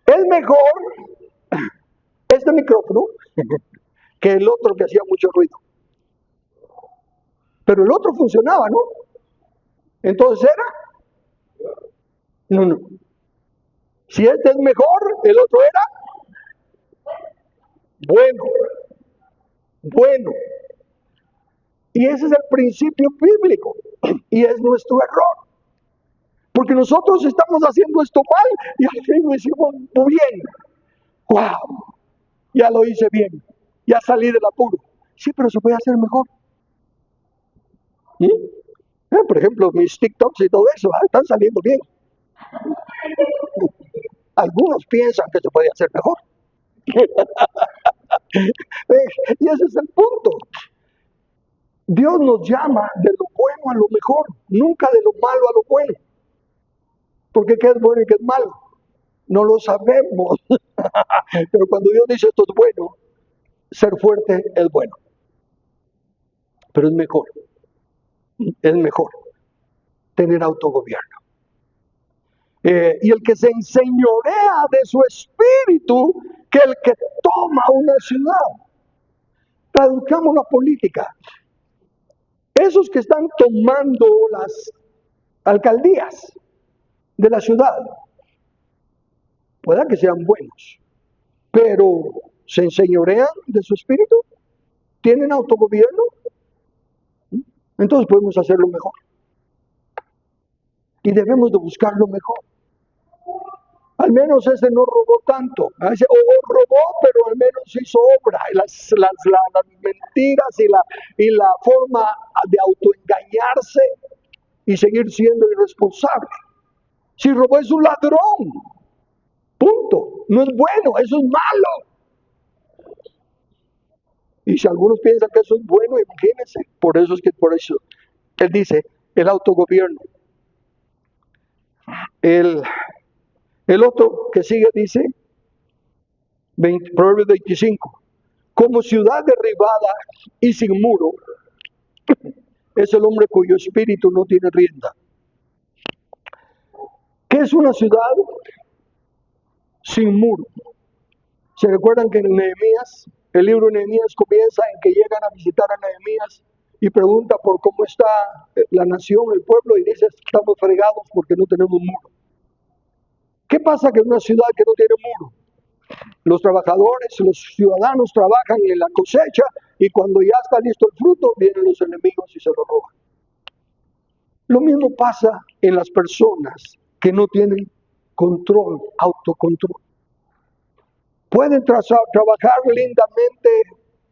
es mejor este micrófono que el otro que hacía mucho ruido. Pero el otro funcionaba, ¿no? Entonces era, no. Si este es mejor, el otro era bueno. Y ese es el principio bíblico. Y es nuestro error. Porque nosotros estamos haciendo esto mal y al fin lo hicimos muy bien. ¡Wow! Ya lo hice bien. Ya salí del apuro. Sí, pero se puede hacer mejor. Por ejemplo, mis TikToks y todo eso están saliendo bien. Algunos piensan que se puede hacer mejor. Y ese es el punto. Dios nos llama de lo bueno a lo mejor, nunca de lo malo a lo bueno. Porque qué es bueno y qué es malo, no lo sabemos. Pero cuando Dios dice esto es bueno, ser fuerte es bueno. Pero es mejor tener autogobierno. Y el que se enseñorea de su espíritu, que el que toma una ciudad. Traduzcamos la política. Esos que están tomando las alcaldías de la ciudad, pueda que sean buenos, pero ¿se enseñorean de su espíritu? ¿Tienen autogobierno? Entonces podemos hacerlo mejor. Y debemos de buscar lo mejor. Al menos ese no robó tanto. Ese robó, pero al menos hizo obra. Y las mentiras y la forma de autoengañarse y seguir siendo irresponsable. Si robó es un ladrón. Punto. No es bueno, eso es malo. Y si algunos piensan que eso es bueno, imagínense. Por eso él dice, el autogobierno. El otro que sigue dice, Proverbios 25, como ciudad derribada y sin muro, es el hombre cuyo espíritu no tiene rienda. ¿Qué es una ciudad sin muro? ¿Se recuerdan que en Nehemías, el libro de Nehemías comienza en que llegan a visitar a Nehemías y pregunta por cómo está la nación, el pueblo, y dice, estamos fregados porque no tenemos muro? ¿Qué pasa que en una ciudad que no tiene muro? Los trabajadores, los ciudadanos trabajan en la cosecha y cuando ya está listo el fruto, vienen los enemigos y se lo roban. Lo mismo pasa en las personas que no tienen control, autocontrol. Pueden trabajar lindamente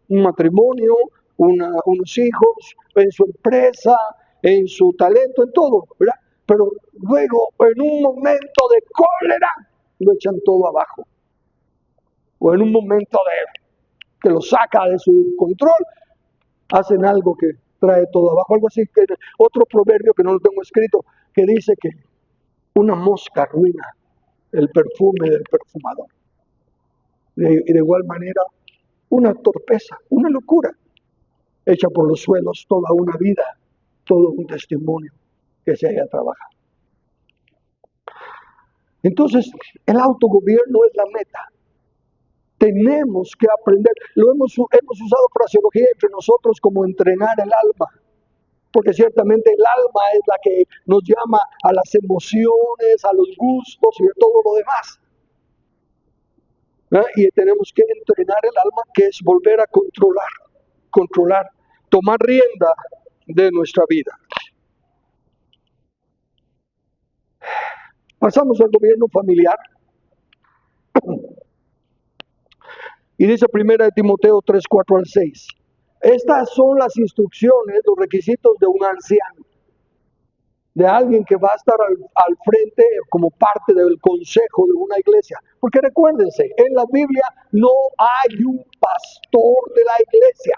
un matrimonio, unos hijos, en su empresa, en su talento, en todo, ¿verdad? Pero luego, en un momento de cólera, lo echan todo abajo. O en un momento que lo saca de su control, hacen algo que trae todo abajo. Algo así, que otro proverbio que no lo tengo escrito, que dice que una mosca arruina el perfume del perfumador. Y de igual manera, una torpeza, una locura, hecha por los suelos toda una vida, todo un testimonio que se haya trabajado. Entonces, el autogobierno es la meta. Tenemos que aprender, hemos usado fraseología entre nosotros como entrenar el alma, porque ciertamente el alma es la que nos llama a las emociones, a los gustos y a todo lo demás. Y tenemos que entrenar el alma, que es volver a controlar, tomar rienda de nuestra vida. Pasamos al gobierno familiar. Y dice 1 Timoteo 3, 4 al 6. Estas son las instrucciones, los requisitos de un anciano. de alguien que va a estar al frente como parte del consejo de una iglesia. Porque recuérdense, en la Biblia no hay un pastor de la iglesia.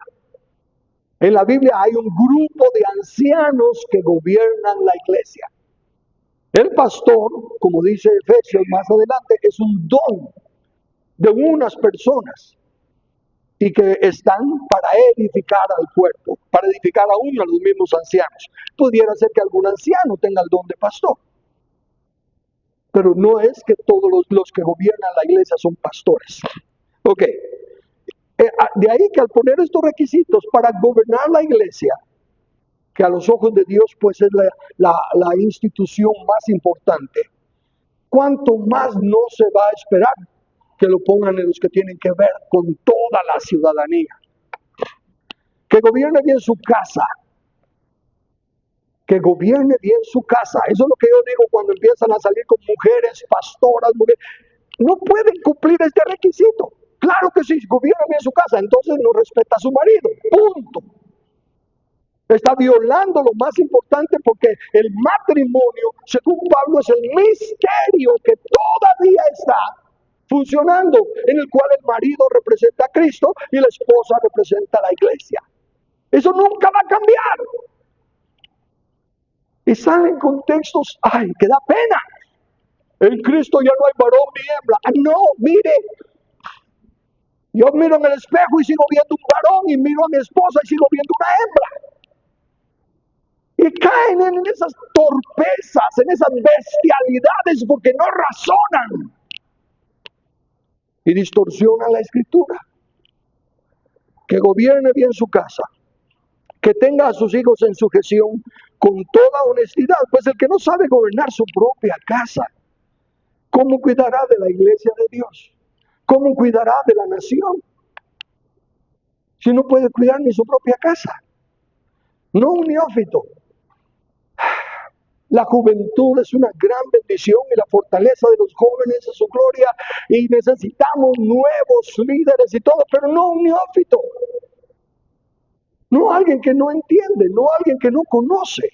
En la Biblia hay un grupo de ancianos que gobiernan la iglesia. El pastor, como dice Efesios más adelante, es un don de unas personas y que están para edificar al cuerpo, para edificar aún a los mismos ancianos. Pudiera ser que algún anciano tenga el don de pastor, pero no es que todos los que gobiernan la iglesia son pastores. Ok, de ahí que al poner estos requisitos para gobernar la iglesia, que a los ojos de Dios pues es la institución más importante, ¿cuánto más no se va a esperar que lo pongan en los que tienen que ver con toda la ciudadanía? Que gobierne bien su casa. Que gobierne bien su casa. Eso es lo que yo digo cuando empiezan a salir con mujeres, pastoras, mujeres. No pueden cumplir este requisito. Claro que sí, gobierna bien su casa, entonces no respeta a su marido. Punto. Está violando lo más importante porque el matrimonio, según Pablo, es el misterio que todavía está funcionando, en el cual el marido representa a Cristo y la esposa representa a la iglesia. Eso nunca va a cambiar. Y salen contextos, ay, que da pena. En Cristo ya no hay varón ni hembra. No, mire, yo miro en el espejo y sigo viendo un varón, y miro a mi esposa y sigo viendo una hembra. Y caen en esas torpezas, en esas bestialidades, porque no razonan. Y distorsionan la escritura. Que gobierne bien su casa. Que tenga a sus hijos en sujeción con toda honestidad. Pues el que no sabe gobernar su propia casa, ¿cómo cuidará de la iglesia de Dios? ¿Cómo cuidará de la nación? Si no puede cuidar ni su propia casa. No un neófito. La juventud es una gran bendición y la fortaleza de los jóvenes es su gloria. Y necesitamos nuevos líderes y todo, pero no un neófito. No alguien que no entiende, no alguien que no conoce.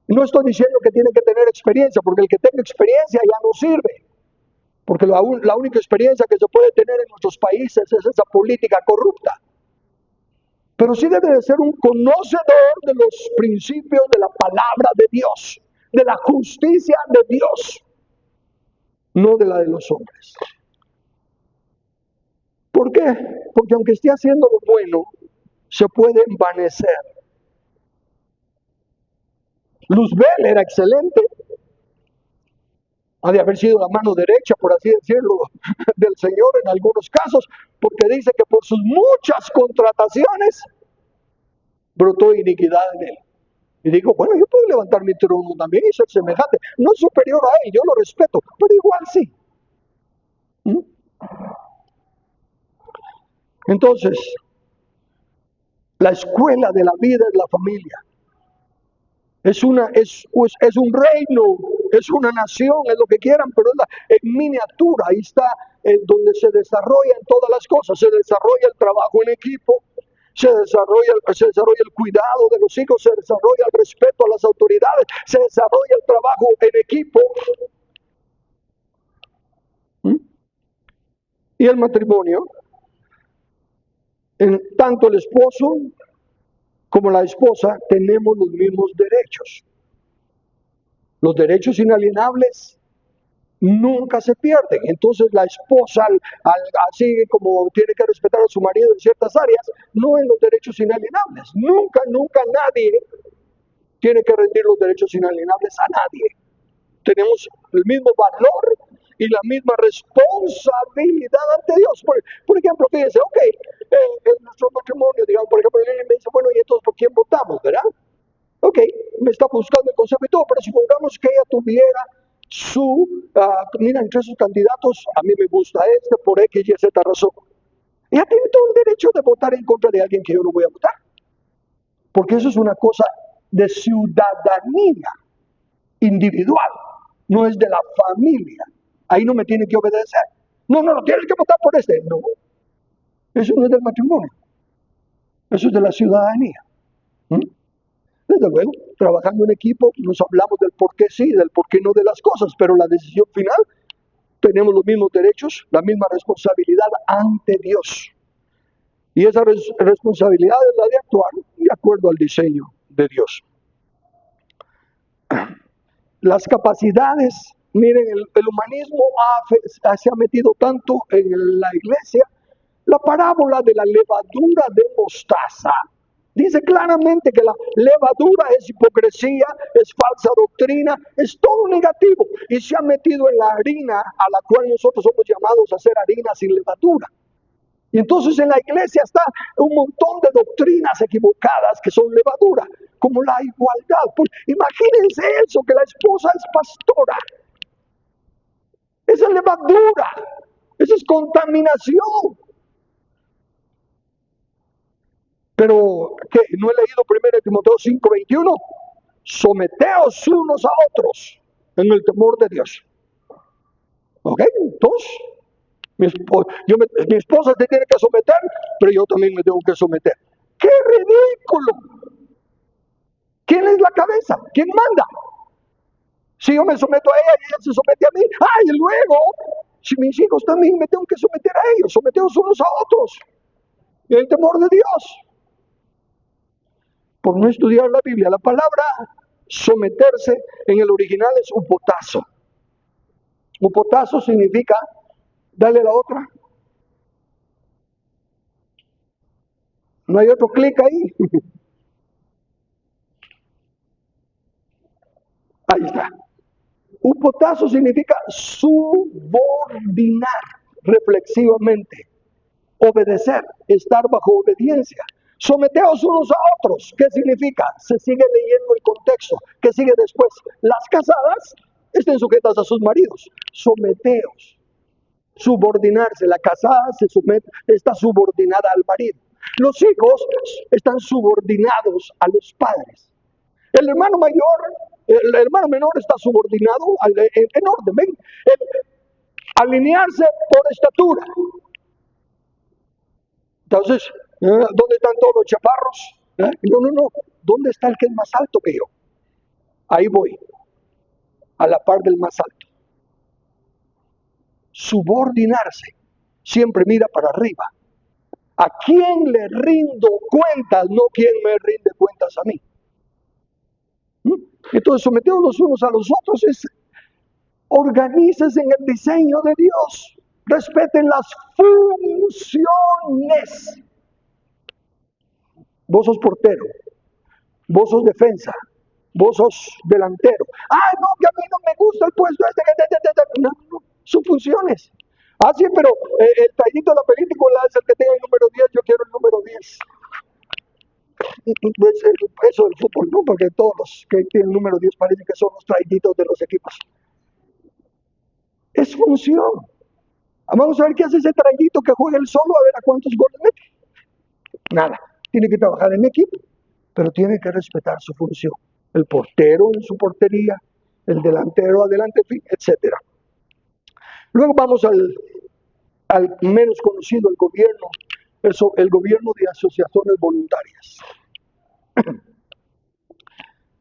No estoy diciendo que tiene que tener experiencia, porque el que tenga experiencia ya no sirve. Porque la única experiencia que se puede tener en nuestros países es esa política corrupta. Pero sí debe de ser un conocedor de los principios de la palabra de Dios, de la justicia de Dios, no de la de los hombres. ¿Por qué? Porque aunque esté haciendo lo bueno, se puede envanecer. Luzbel era excelente, ha de haber sido la mano derecha, por así decirlo, del Señor en algunos casos, porque dice que por sus muchas contrataciones brotó iniquidad en él. Y digo, bueno, yo puedo levantar mi trono también y ser semejante. No es superior a él, yo lo respeto, pero igual sí. Entonces, la escuela de la vida es la familia. Es un reino, es una nación, es lo que quieran, pero es en miniatura. Ahí está donde se desarrollan todas las cosas. Se desarrolla el trabajo en equipo, se desarrolla el cuidado de los hijos, se desarrolla el respeto a las autoridades, se desarrolla el trabajo en equipo. Y el matrimonio, tanto el esposo como la esposa tenemos los mismos derechos. Los derechos inalienables nunca se pierden. Entonces la esposa, así como tiene que respetar a su marido en ciertas áreas, no en los derechos inalienables. Nunca nadie tiene que rendir los derechos inalienables a nadie. Tenemos el mismo valor y la misma responsabilidad ante Dios. Por ejemplo, fíjense, en nuestro matrimonio, digamos, por ejemplo, él me dice, bueno, ¿y entonces por quién votamos, verdad? Ok, me está buscando el consejo y todo, pero supongamos que ella tuviera mira, entre sus candidatos, a mí me gusta este por X y Z razón. Ella tiene todo el derecho de votar en contra de alguien que yo no voy a votar. Porque eso es una cosa de ciudadanía individual, no es de la familia. Ahí no me tiene que obedecer. No, tienes que votar por este. No, eso no es del matrimonio. Eso es de la ciudadanía. Desde luego, trabajando en equipo, nos hablamos del por qué sí, del por qué no de las cosas, pero la decisión final, tenemos los mismos derechos, la misma responsabilidad ante Dios. Y esa responsabilidad es la de actuar de acuerdo al diseño de Dios. Las capacidades, miren, el humanismo se ha metido tanto en la iglesia. La parábola de la levadura de mostaza dice claramente que la levadura es hipocresía, es falsa doctrina, es todo negativo. Y se ha metido en la harina a la cual nosotros somos llamados a hacer harina sin levadura. Y entonces en la iglesia está un montón de doctrinas equivocadas que son levadura, como la igualdad. Pues imagínense eso, que la esposa es pastora. Esa es levadura, esa es contaminación. Pero, ¿qué? ¿No he leído 1 Timoteo 5:21? Someteos unos a otros en el temor de Dios. ¿Ok? Entonces, mi esposa se tiene que someter, pero yo también me tengo que someter. ¡Qué ridículo! ¿Quién es la cabeza? ¿Quién manda? Si yo me someto a ella y ella se somete a mí, ¡ay! Y luego, si mis hijos también me tengo que someter a ellos, someteos unos a otros en el temor de Dios. Por no estudiar la Biblia, la palabra someterse en el original es upotazo. Upotazo significa, dale la otra. No hay otro clic ahí. Ahí está. Upotazo significa subordinar reflexivamente, obedecer, estar bajo obediencia. Someteos unos a otros. ¿Qué significa? Se sigue leyendo el contexto. ¿Qué sigue después? Las casadas estén sujetas a sus maridos. Someteos. Subordinarse. La casada se somete, está subordinada al marido. Los hijos están subordinados a los padres. El hermano mayor, el hermano menor está subordinado en orden. ¿Ven? Alinearse por estatura. Entonces, ¿dónde están todos los chaparros? No. ¿Dónde está el que es más alto que yo? Ahí voy, a la par del más alto. Subordinarse. Siempre mira para arriba. ¿A quién le rindo cuentas? No quién me rinde cuentas a mí. Entonces, someteos los unos a los otros es organícense en el diseño de Dios. Respeten las funciones. Vos sos portero, vos sos defensa, vos sos delantero. No, que a mí no me gusta el puesto este. No, son funciones. Sí, pero el tallito de la película es el que tenga el número 10, yo quiero el número 10. Eso del fútbol, ¿no? Porque todos los que tienen el número 10 parece que son los traiditos de los equipos. Es función. Vamos a ver qué hace ese traidito que juega él solo, a ver a cuántos goles mete. Nada, tiene que trabajar en equipo, pero tiene que respetar su función. El portero en su portería, el delantero adelante, etc. Luego vamos al menos conocido, el gobierno, el gobierno de asociaciones voluntarias.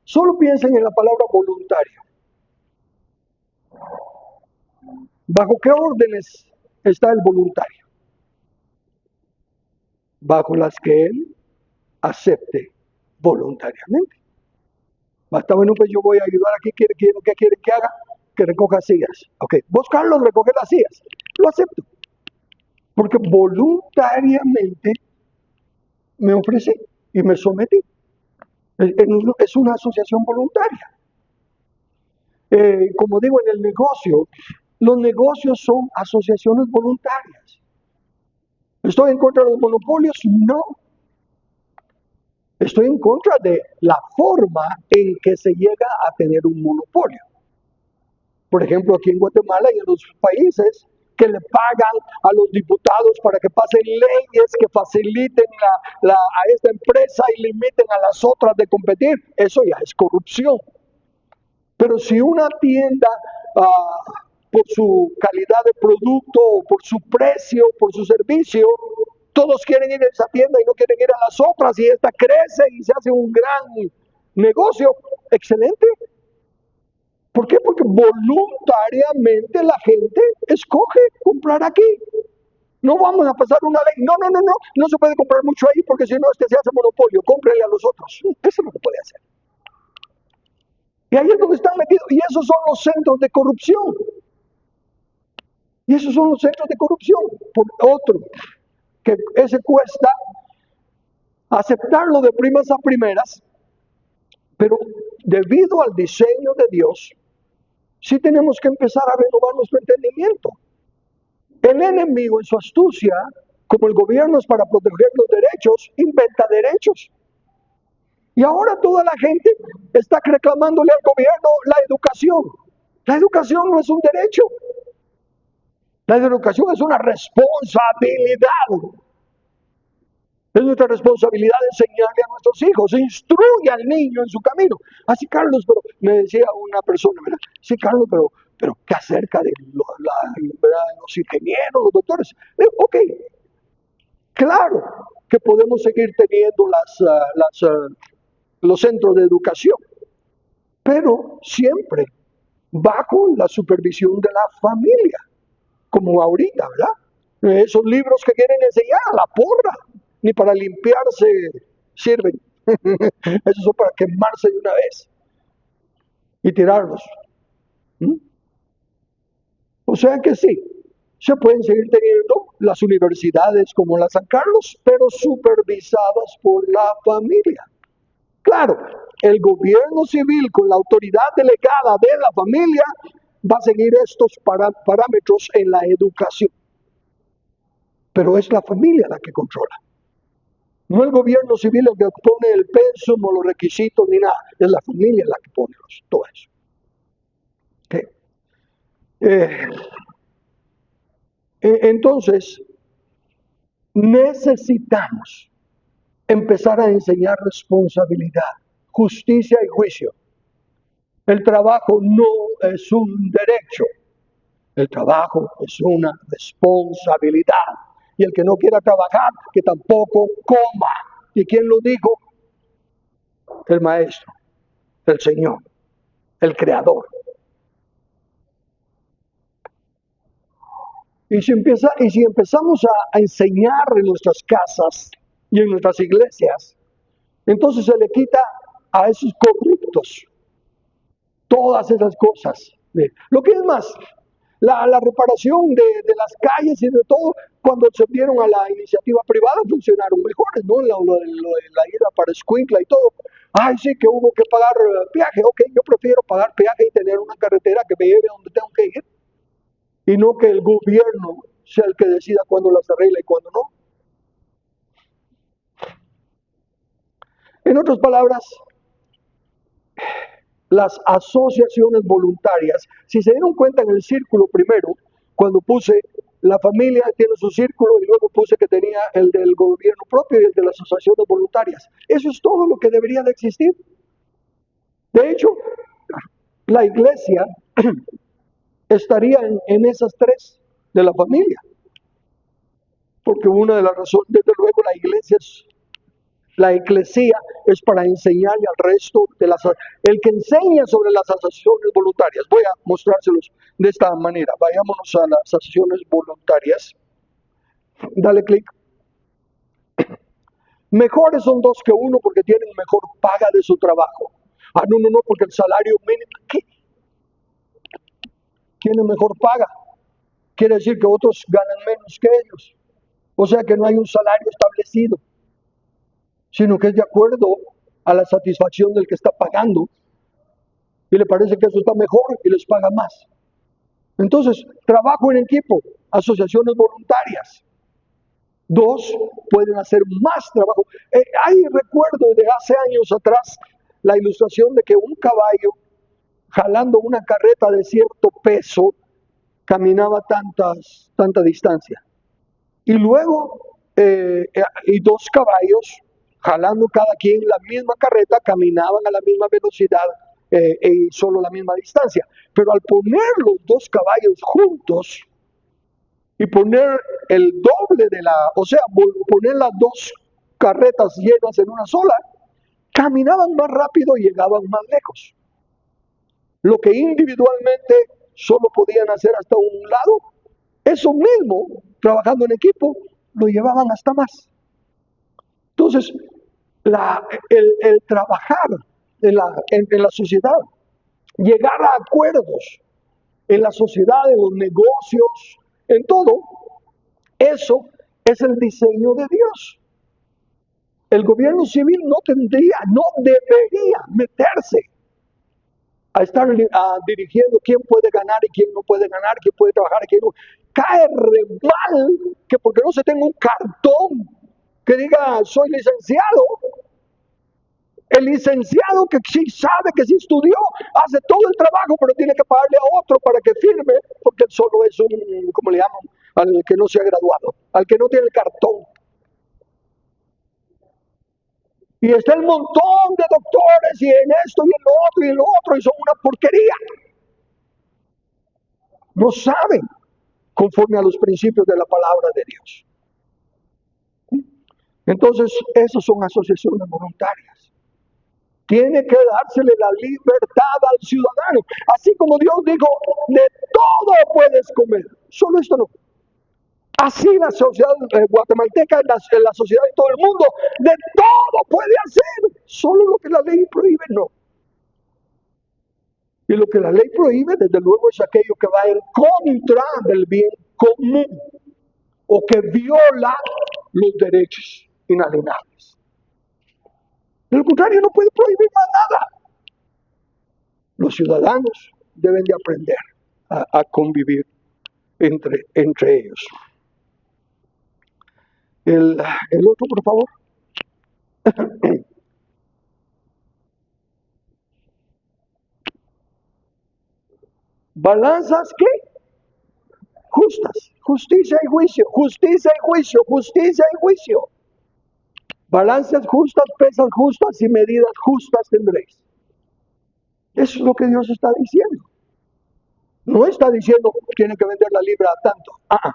Solo piensen en la palabra voluntario. ¿Bajo qué órdenes está el voluntario? Bajo las que él acepte voluntariamente. Basta, bueno, pues yo voy a ayudar aquí, ¿qué quiere que haga? Que recoja sillas. Ok, vos, Carlos, recoge las sillas. Lo acepto. Porque voluntariamente me ofrecí y me sometí. Es una asociación voluntaria. Como digo, en el negocio, los negocios son asociaciones voluntarias. ¿Estoy en contra de los monopolios? No. Estoy en contra de la forma en que se llega a tener un monopolio. Por ejemplo, aquí en Guatemala y en los países que le pagan a los diputados para que pasen leyes que faciliten a esta empresa y limiten a las otras de competir, eso ya es corrupción. Pero si una tienda, por su calidad de producto, o por su precio, por su servicio, todos quieren ir a esa tienda y no quieren ir a las otras, y esta crece y se hace un gran Negocio, excelente. ¿Por qué? Porque voluntariamente la gente escoge comprar aquí. No vamos a pasar una ley. No, no, no, no. No se puede comprar mucho ahí porque si no, se hace monopolio. Cómprele a los otros. Eso no se puede hacer. Y ahí es donde están metidos. Y esos son los centros de corrupción. Y esos son los centros de corrupción. Por otro, que ese cuesta aceptarlo de primas a primeras, pero debido al diseño de Dios, sí tenemos que empezar a renovar nuestro entendimiento. El enemigo en su astucia, como el gobierno es para proteger los derechos, inventa derechos. Y ahora toda la gente está reclamándole al gobierno la educación. La educación no es un derecho. La educación es una responsabilidad. Es nuestra responsabilidad enseñarle a nuestros hijos, instruye al niño en su camino. Así, Carlos, pero me decía una persona, ¿verdad? Sí, Carlos, pero ¿qué acerca de los ingenieros, los doctores? Ok, claro que podemos seguir teniendo los centros de educación, pero siempre bajo la supervisión de la familia, como ahorita, ¿verdad? Esos libros que quieren enseñar a la porra, ni para limpiarse sirven. Esos son para quemarse de una vez y tirarlos. ¿Mm? O sea que sí, se pueden seguir teniendo las universidades como la San Carlos, pero supervisadas por la familia. Claro, el gobierno civil con la autoridad delegada de la familia va a seguir estos parámetros en la educación. Pero es la familia la que controla. No el gobierno civil el que pone el pensum o los requisitos ni nada. Es la familia la que pone todo eso. ¿Okay? Entonces, necesitamos empezar a enseñar responsabilidad, justicia y juicio. El trabajo no es un derecho. El trabajo es una responsabilidad. Y el que no quiera trabajar, que tampoco coma. ¿Y quién lo dijo? El maestro, el Señor, el Creador. Y si empezamos a enseñar en nuestras casas y en nuestras iglesias, entonces se le quita a esos corruptos todas esas cosas. Lo que es más, la reparación de las calles y de todo, cuando se dieron a la iniciativa privada, funcionaron mejores, ¿no? Lo de la ida para Escuintla y todo. Ay, sí, que hubo que pagar peaje. Ok, yo prefiero pagar peaje y tener una carretera que me lleve a donde tengo que ir. Y no que el gobierno sea el que decida cuándo las arregla y cuándo no. En otras palabras, las asociaciones voluntarias, si se dieron cuenta en el círculo primero, cuando puse la familia tiene su círculo y luego puse que tenía el del gobierno propio y el de las asociaciones voluntarias. Eso es todo lo que debería de existir. De hecho, la iglesia estaría en esas tres de la familia. Porque una de las razones, desde luego, la eclesía es para enseñarle al resto el que enseña sobre las asociaciones voluntarias. Voy a mostrárselos de esta manera. Vayámonos a las asociaciones voluntarias. Dale clic. Mejores son dos que uno porque tienen mejor paga de su trabajo. Ah, no, no, no, porque el salario mínimo. ¿Qué? Tiene mejor paga. Quiere decir que otros ganan menos que ellos. O sea que no hay un salario establecido, sino que es de acuerdo a la satisfacción del que está pagando y le parece que eso está mejor y les paga más. Entonces, trabajo en equipo, asociaciones voluntarias. Dos pueden hacer más trabajo. Hay recuerdo de hace años atrás la ilustración de que un caballo jalando una carreta de cierto peso caminaba tanta distancia. Y luego, y dos caballos jalando cada quien la misma carreta, caminaban a la misma velocidad y solo la misma distancia. Pero al poner los dos caballos juntos y poner el doble o sea, poner las dos carretas llenas en una sola, caminaban más rápido y llegaban más lejos. Lo que individualmente solo podían hacer hasta un lado, eso mismo, trabajando en equipo, lo llevaban hasta más. Entonces, el trabajar en la sociedad, llegar a acuerdos en la sociedad, en los negocios, en todo, eso es el diseño de Dios. El gobierno civil no debería meterse a estar dirigiendo quién puede ganar y quién no puede ganar, quién puede trabajar y quién no. Cae re mal que porque no se tenga un cartón que diga soy licenciado. El licenciado que sí sabe, que sí estudió, hace todo el trabajo, pero tiene que pagarle a otro para que firme, porque él solo es un, ¿cómo le llaman? Al que no se ha graduado, al que no tiene el cartón. Y está el montón de doctores y en esto y en lo otro y en lo otro, y son una porquería. No saben conforme a los principios de la palabra de Dios. Entonces, esas son asociaciones voluntarias. Tiene que dársele la libertad al ciudadano. Así como Dios dijo, de todo puedes comer, solo esto no. Así la sociedad guatemalteca, en la sociedad de todo el mundo, de todo puede hacer, solo lo que la ley prohíbe no. Y lo que la ley prohíbe, desde luego, es aquello que va en contra del bien común o que viola los derechos inalienables. De lo contrario, no puede prohibir más nada. Los ciudadanos deben de aprender a convivir entre ellos. El otro, por favor. Balanzas, ¿qué? Justas. Justicia y juicio. Justicia y juicio. Justicia y juicio. Balanzas justas, pesas justas y medidas justas tendréis. Eso es lo que Dios está diciendo. No está diciendo que tiene que vender la libra a tanto.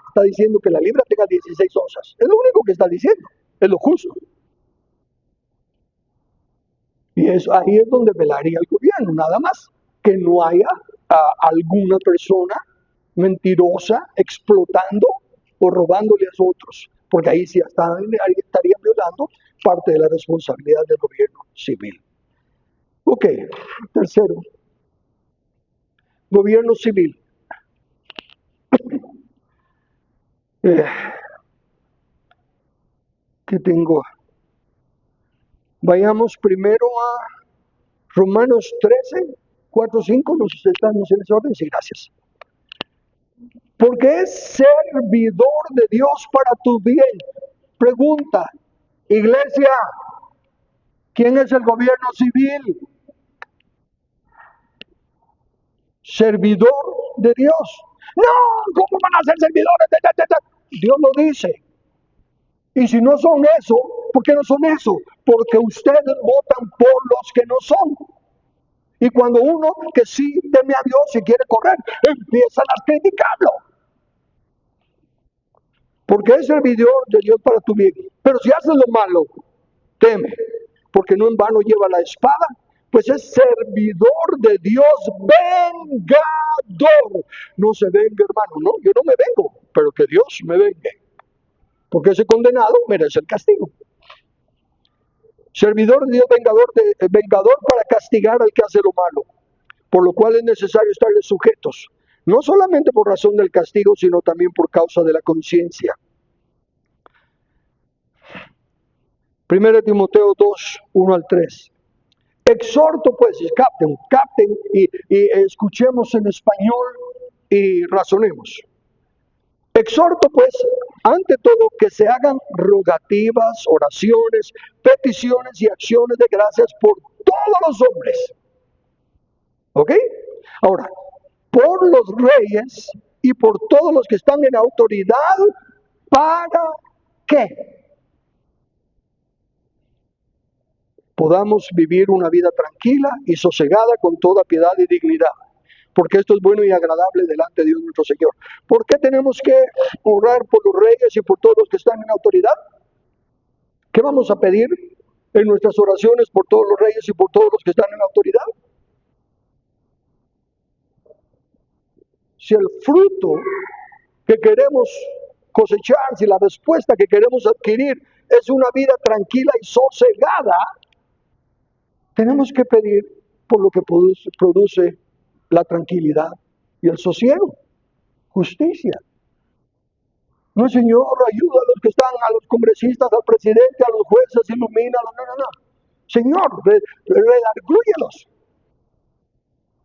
Está diciendo que la libra tenga 16 onzas. Es lo único que está diciendo. Es lo justo. Y ahí es donde velaría el gobierno, nada más. Que no haya alguna persona mentirosa explotando o robándole a otros. Porque ahí sí estaría violando parte de la responsabilidad del gobierno civil. Ok, tercero. Gobierno civil. ¿Qué tengo? Vayamos primero a Romanos 13, 4, 5. ¿Estamos en ese orden? Sí, gracias. Porque es servidor de Dios para tu bien. Pregunta, iglesia, ¿quién es el gobierno civil? Servidor de Dios. No, ¿cómo van a ser servidores? Dios lo dice. Y si no son eso, ¿por qué no son eso? Porque ustedes votan por los que no son. Y cuando uno que sí teme a Dios y quiere correr, empiezan a criticarlo. Porque es servidor de Dios para tu bien. Pero si haces lo malo, teme, porque no en vano lleva la espada, pues es servidor de Dios vengador. No se venga, hermano, no, yo no me vengo, pero que Dios me vengue. Porque ese condenado merece el castigo. Servidor de Dios vengador para castigar al que hace lo malo, por lo cual es necesario estarles sujetos, no solamente por razón del castigo, sino también por causa de la conciencia. 1 Timoteo 2, 1 al 3. Exhorto pues, capten y escuchemos en español y razonemos. Exhorto pues, ante todo, que se hagan rogativas, oraciones, peticiones y acciones de gracias por todos los hombres. ¿Ok? Ahora, por los reyes y por todos los que están en autoridad, ¿para qué? Podamos vivir una vida tranquila y sosegada con toda piedad y dignidad, porque esto es bueno y agradable delante de Dios nuestro Señor. ¿Por qué tenemos que orar por los reyes y por todos los que están en autoridad? ¿Qué vamos a pedir? en nuestras oraciones por todos los reyes y por todos los que están en autoridad? Si el fruto que queremos cosechar, si la respuesta que queremos adquirir es una vida tranquila y sosegada, tenemos que pedir por lo que produce la tranquilidad y el sosiego, justicia. No, Señor, ayuda a los que están, a los congresistas, al presidente, a los jueces, ilumínalos. No. Señor,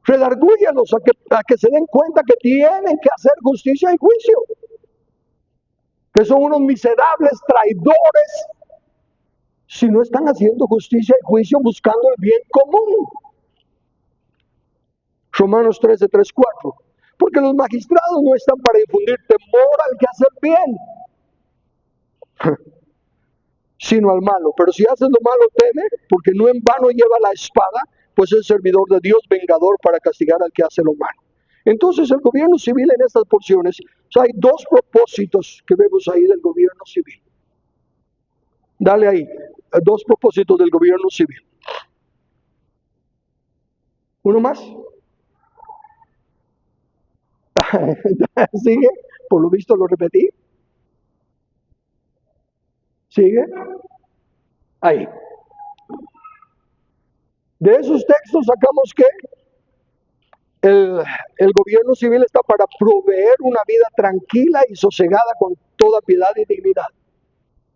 redargúyelos a que se den cuenta que tienen que hacer justicia y juicio, que son unos miserables traidores si no están haciendo justicia y juicio buscando el bien común. Romanos 13, 3, 4. Porque los magistrados no están para infundir temor al que hace bien, sino al malo. Pero si haces lo malo, teme, porque no en vano lleva la espada, pues es servidor de Dios, vengador para castigar al que hace lo malo. Entonces el gobierno civil en estas porciones, o sea, hay dos propósitos que vemos ahí del gobierno civil. Dale ahí, dos propósitos del gobierno civil. ¿Uno más? ¿Sigue? Por lo visto lo repetí. ¿Sigue? Ahí. De esos textos sacamos que el gobierno civil está para proveer una vida tranquila y sosegada con toda piedad y dignidad.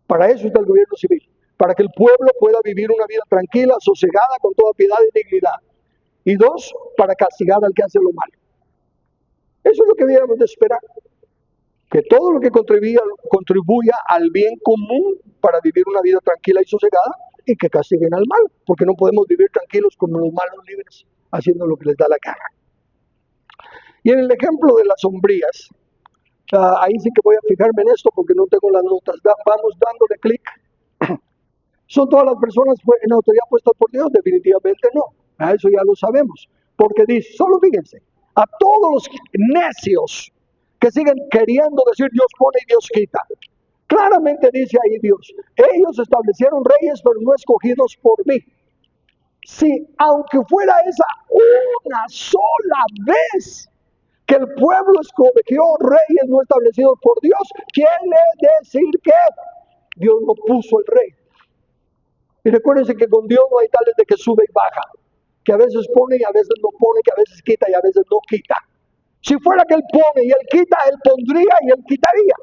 Para eso está el gobierno civil. Para que el pueblo pueda vivir una vida tranquila, sosegada, con toda piedad y dignidad. Y dos, para castigar al que hace lo malo. Eso es lo que debiéramos de esperar. Que todo lo que contribuya al bien común para vivir una vida tranquila y sosegada, y que castiguen al mal, porque no podemos vivir tranquilos como los malos libres, haciendo lo que les da la gana. Y en el ejemplo de las sombrías, ahí sí que voy a fijarme en esto porque no tengo las notas. Vamos dándole clic. ¿Son todas las personas en autoridad puestas por Dios? Definitivamente no. A eso ya lo sabemos. Porque dice, solo fíjense, a todos los necios que siguen queriendo decir Dios pone y Dios quita. Claramente dice ahí Dios, ellos establecieron reyes pero no escogidos por mí. Si aunque fuera esa una sola vez que el pueblo escogió reyes no establecidos por Dios, quiere decir que Dios no puso el rey. Y recuérdense que con Dios no hay tales de que sube y baja, que a veces pone y a veces no pone, que a veces quita y a veces no quita. Si fuera que Él pone y Él quita, Él pondría y Él quitaría.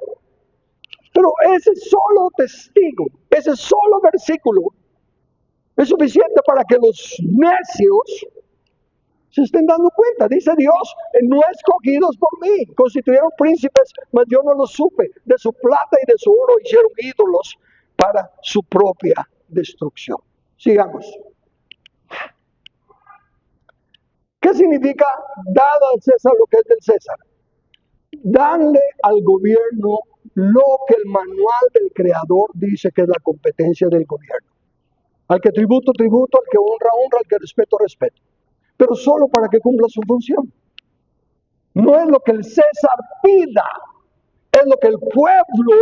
Pero ese solo testigo, ese solo versículo, es suficiente para que los necios se estén dando cuenta. Dice Dios, no escogidos por mí, constituyeron príncipes, mas yo no los supe. De su plata y de su oro hicieron ídolos para su propia destrucción. Sigamos. ¿Qué significa dar al César lo que es del César? Darle al gobierno lo que el manual del creador dice que es la competencia del gobierno. Al que tributo, tributo, al que honra, honra, al que respeto, respeto. Pero solo para que cumpla su función. No es lo que el César pida, es lo que el pueblo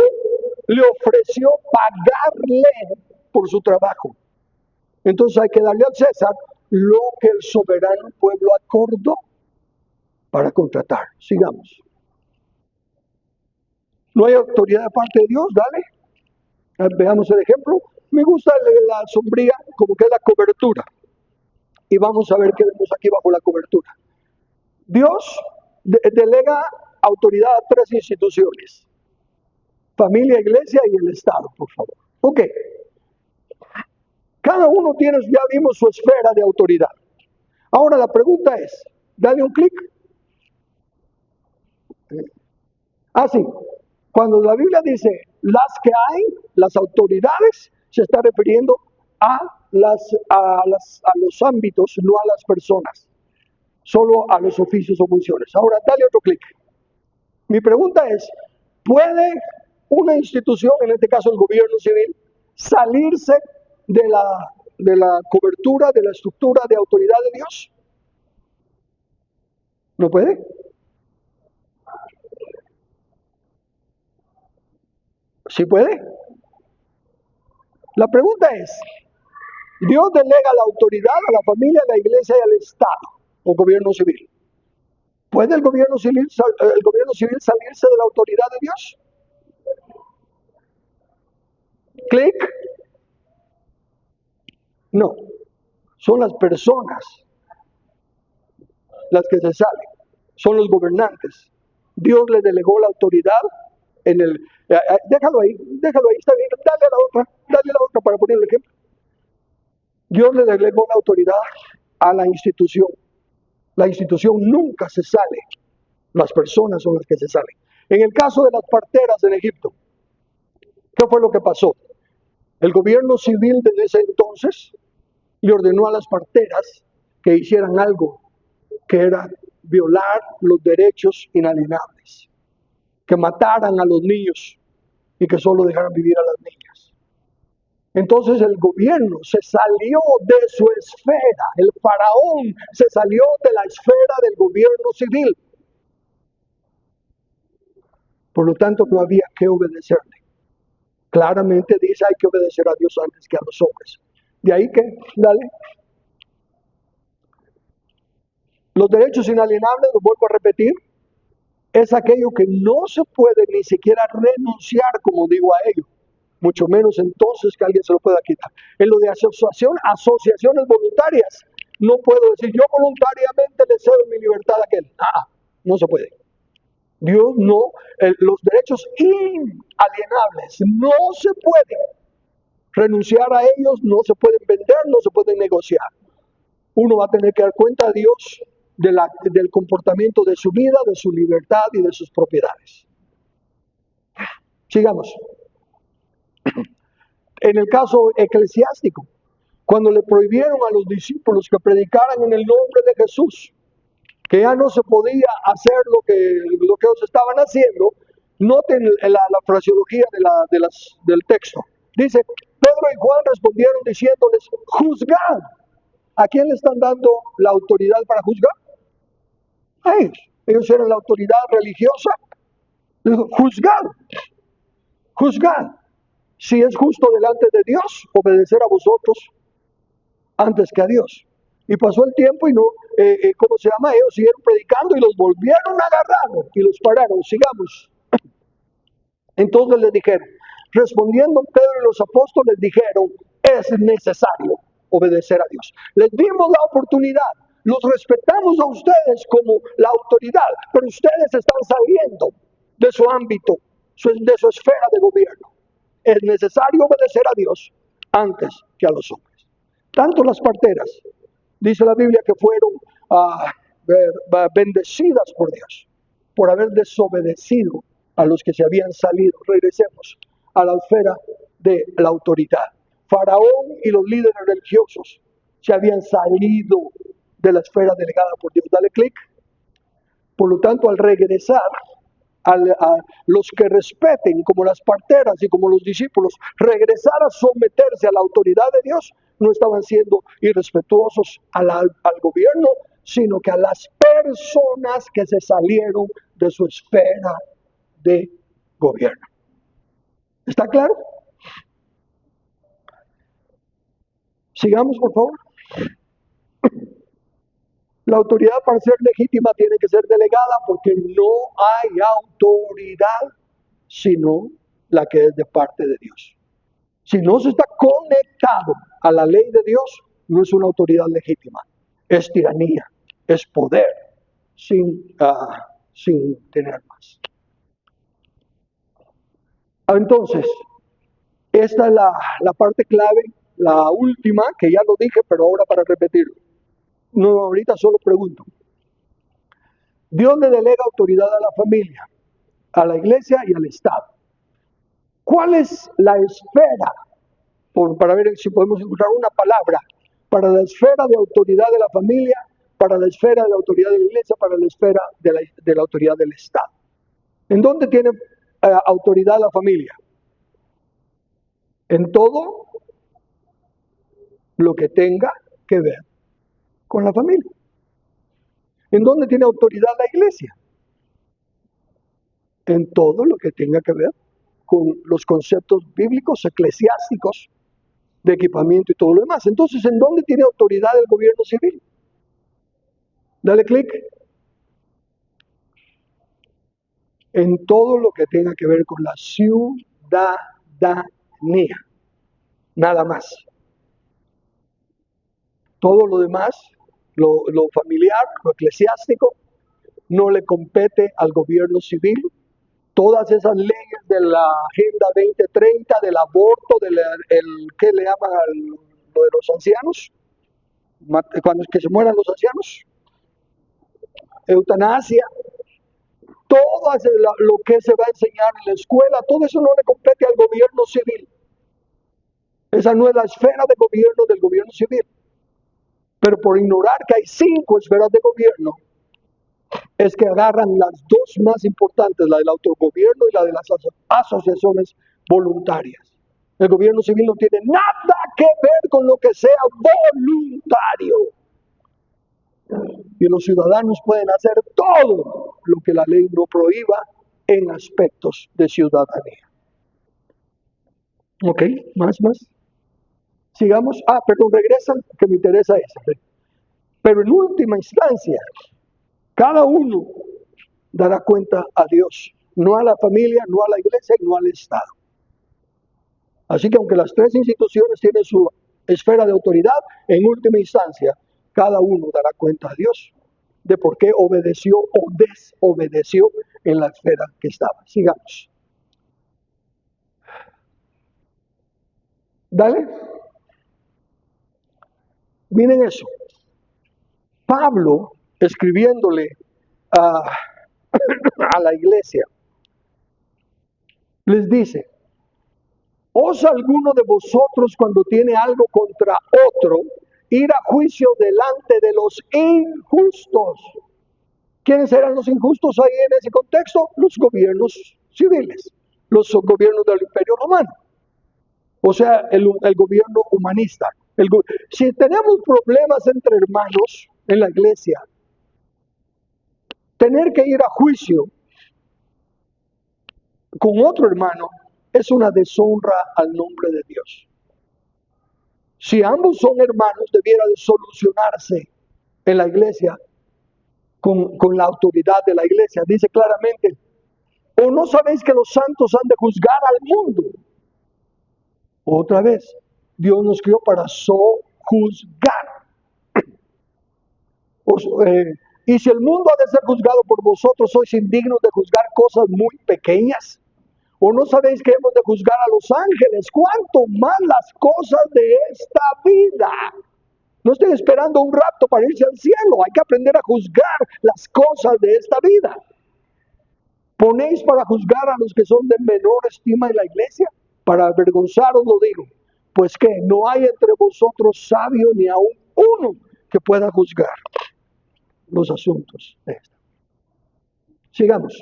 le ofreció pagarle por su trabajo. Entonces hay que darle al César lo que el soberano pueblo acordó para contratar. Sigamos. No hay autoridad de parte de Dios, dale. Veamos el ejemplo. Me gusta la sombría como que es la cobertura. Y vamos a ver qué vemos aquí bajo la cobertura. Dios delega autoridad a tres instituciones. Familia, iglesia y el Estado, por favor. Ok. Cada uno tiene, ya vimos su esfera de autoridad. Ahora la pregunta es, dale un clic. Sí. Cuando la Biblia dice las que hay, las autoridades, se está refiriendo a los ámbitos, no a las personas, solo a los oficios o funciones. Ahora, dale otro clic. Mi pregunta es, ¿puede una institución, en este caso el gobierno civil, salirse de la cobertura, de la estructura de autoridad de Dios? ¿No puede? ¿Sí puede? La pregunta es, Dios delega la autoridad a la familia, a la iglesia y al Estado o gobierno civil. ¿Puede el gobierno civil salirse de la autoridad de Dios? Clic. No. Son las personas las que se salen. Son los gobernantes. Dios le delegó la autoridad en el... déjalo ahí, está bien. Dale la otra para poner el ejemplo. Dios le delegó la autoridad a la institución. La institución nunca se sale. Las personas son las que se salen. En el caso de las parteras en Egipto, ¿qué fue lo que pasó? El gobierno civil desde ese entonces le ordenó a las parteras que hicieran algo que era violar los derechos inalienables, que mataran a los niños y que solo dejaran vivir a las niñas. Entonces el gobierno se salió de su esfera, el faraón se salió de la esfera del gobierno civil. Por lo tanto, no había que obedecerle. Claramente dice, hay que obedecer a Dios antes que a los hombres. De ahí que, dale. Los derechos inalienables, lo vuelvo a repetir, es aquello que no se puede ni siquiera renunciar, como digo, a ello. Mucho menos entonces que alguien se lo pueda quitar. En lo de asociaciones voluntarias, no puedo decir, yo voluntariamente le cedo mi libertad a aquel. No se puede. Dios no, los derechos inalienables no se pueden renunciar a ellos, no se pueden vender, no se pueden negociar. Uno va a tener que dar cuenta a Dios del comportamiento de su vida, de su libertad y de sus propiedades. Sigamos. En el caso eclesiástico, cuando le prohibieron a los discípulos que predicaran en el nombre de Jesús, que ya no se podía hacer lo que ellos estaban haciendo, noten la fraseología del texto. Dice, Pedro y Juan respondieron diciéndoles, juzgad. ¿A quién le están dando la autoridad para juzgar? A ellos. Ellos eran la autoridad religiosa. Juzgad. Juzgad. Si es justo delante de Dios, obedecer a vosotros antes que a Dios. Y pasó el tiempo y no, ¿cómo se llama? Ellos siguieron predicando y los volvieron a agarrar y los pararon. Sigamos. Entonces les dijeron, respondiendo Pedro y los apóstoles dijeron, es necesario obedecer a Dios. Les dimos la oportunidad, los respetamos a ustedes como la autoridad, pero ustedes están saliendo de su ámbito, de su esfera de gobierno. Es necesario obedecer a Dios antes que a los hombres. Tanto las parteras, dice la Biblia, que fueron bendecidas por Dios, por haber desobedecido a los que se habían salido. Regresemos a la esfera de la autoridad. Faraón y los líderes religiosos se habían salido de la esfera delegada por Dios. Dale clic. Por lo tanto, al regresar, a los que respeten, como las parteras y como los discípulos, regresar a someterse a la autoridad de Dios, no estaban siendo irrespetuosos al gobierno, sino que a las personas que se salieron de su esfera de gobierno. ¿Está claro? Sigamos, por favor. La autoridad, para ser legítima, tiene que ser delegada porque no hay autoridad sino la que es de parte de Dios. Si no se está conectado a la ley de Dios, no es una autoridad legítima. Es tiranía, es poder, sin tener más. Entonces, esta es la parte clave, la última, que ya lo dije, pero ahora para repetirlo. No, ahorita solo pregunto. Dios le delega autoridad a la familia, a la iglesia y al Estado. ¿Cuál es la esfera, para ver si podemos encontrar una palabra, para la esfera de autoridad de la familia, para la esfera de la autoridad de la iglesia, para la esfera de la autoridad del Estado? ¿En dónde tiene autoridad la familia? En todo lo que tenga que ver con la familia. ¿En dónde tiene autoridad la iglesia? En todo lo que tenga que ver con los conceptos bíblicos eclesiásticos de equipamiento y todo lo demás. Entonces, ¿en dónde tiene autoridad el gobierno civil? Dale clic. En todo lo que tenga que ver con la ciudadanía. Nada más. Todo lo demás, lo familiar, lo eclesiástico, no le compete al gobierno civil. Todas esas leyes de la Agenda 2030, del aborto, ¿qué le llaman lo de los ancianos? Cuando es que se mueran los ancianos. Eutanasia. Todo lo que se va a enseñar en la escuela, todo eso no le compete al gobierno civil. Esa no es la esfera de gobierno del gobierno civil. Pero por ignorar que hay 5 esferas de gobierno, es que agarran las 2 más importantes, la del autogobierno y la de las asociaciones voluntarias. El gobierno civil no tiene nada que ver con lo que sea voluntario. Y los ciudadanos pueden hacer todo lo que la ley no prohíba en aspectos de ciudadanía. Ok, más. Sigamos. Perdón, regresan, que me interesa esa. Pero en última instancia, cada uno dará cuenta a Dios, no a la familia, no a la iglesia y no al Estado. Así que aunque las 3 instituciones tienen su esfera de autoridad, en última instancia, cada uno dará cuenta a Dios de por qué obedeció o desobedeció en la esfera que estaba. Sigamos. Dale. Miren eso. Pablo, escribiéndole a la iglesia, les dice: ¿Osa alguno de vosotros, cuando tiene algo contra otro, ir a juicio delante de los injustos? ¿Quiénes eran los injustos ahí en ese contexto? Los gobiernos civiles, los gobiernos del Imperio Romano. O sea, el gobierno humanista. Si tenemos problemas entre hermanos en la iglesia, tener que ir a juicio con otro hermano es una deshonra al nombre de Dios. Si ambos son hermanos, debiera de solucionarse en la iglesia con la autoridad de la iglesia. Dice claramente: ¿o no sabéis que los santos han de juzgar al mundo? Otra vez, Dios nos crió para sojuzgar. Y si el mundo ha de ser juzgado por vosotros, sois indignos de juzgar cosas muy pequeñas. ¿O no sabéis que hemos de juzgar a los ángeles? ¿Cuánto más las cosas de esta vida? No estoy esperando un rapto para irse al cielo. Hay que aprender a juzgar las cosas de esta vida. ¿Ponéis para juzgar a los que son de menor estima en la iglesia? Para avergonzaros lo digo. Pues que no hay entre vosotros sabio ni aún uno que pueda juzgar los asuntos de esta. Sigamos.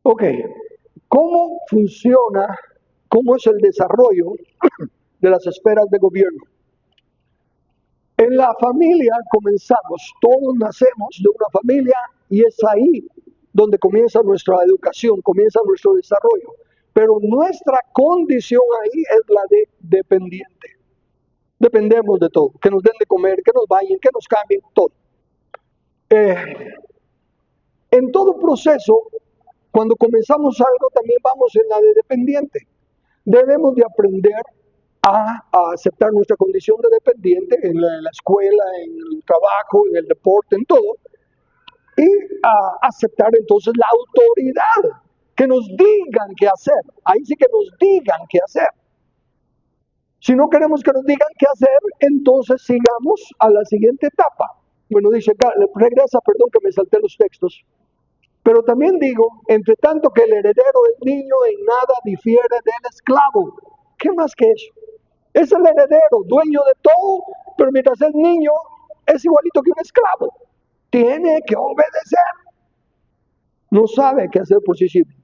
Ok, ¿cómo funciona, cómo es el desarrollo de las esferas de gobierno? En la familia comenzamos, todos nacemos de una familia y es ahí donde comienza nuestra educación, comienza nuestro desarrollo. Pero nuestra condición ahí es la de dependiente. Dependemos de todo, que nos den de comer, que nos bañen, que nos cambien, todo. En todo proceso, cuando comenzamos algo, también vamos en la de dependiente. Debemos de aprender a aceptar nuestra condición de dependiente en la escuela, en el trabajo, en el deporte, en todo, y a aceptar entonces la autoridad, que nos digan qué hacer. Ahí sí que nos digan qué hacer. Si no queremos que nos digan qué hacer, entonces sigamos a la siguiente etapa. Bueno, dice acá, regresa, perdón que me salté los textos. Pero también digo, entre tanto que el heredero del niño en nada difiere del esclavo. ¿Qué más que eso? Es el heredero, dueño de todo, pero mientras es niño, es igualito que un esclavo. Tiene que obedecer. No sabe qué hacer por sí mismo.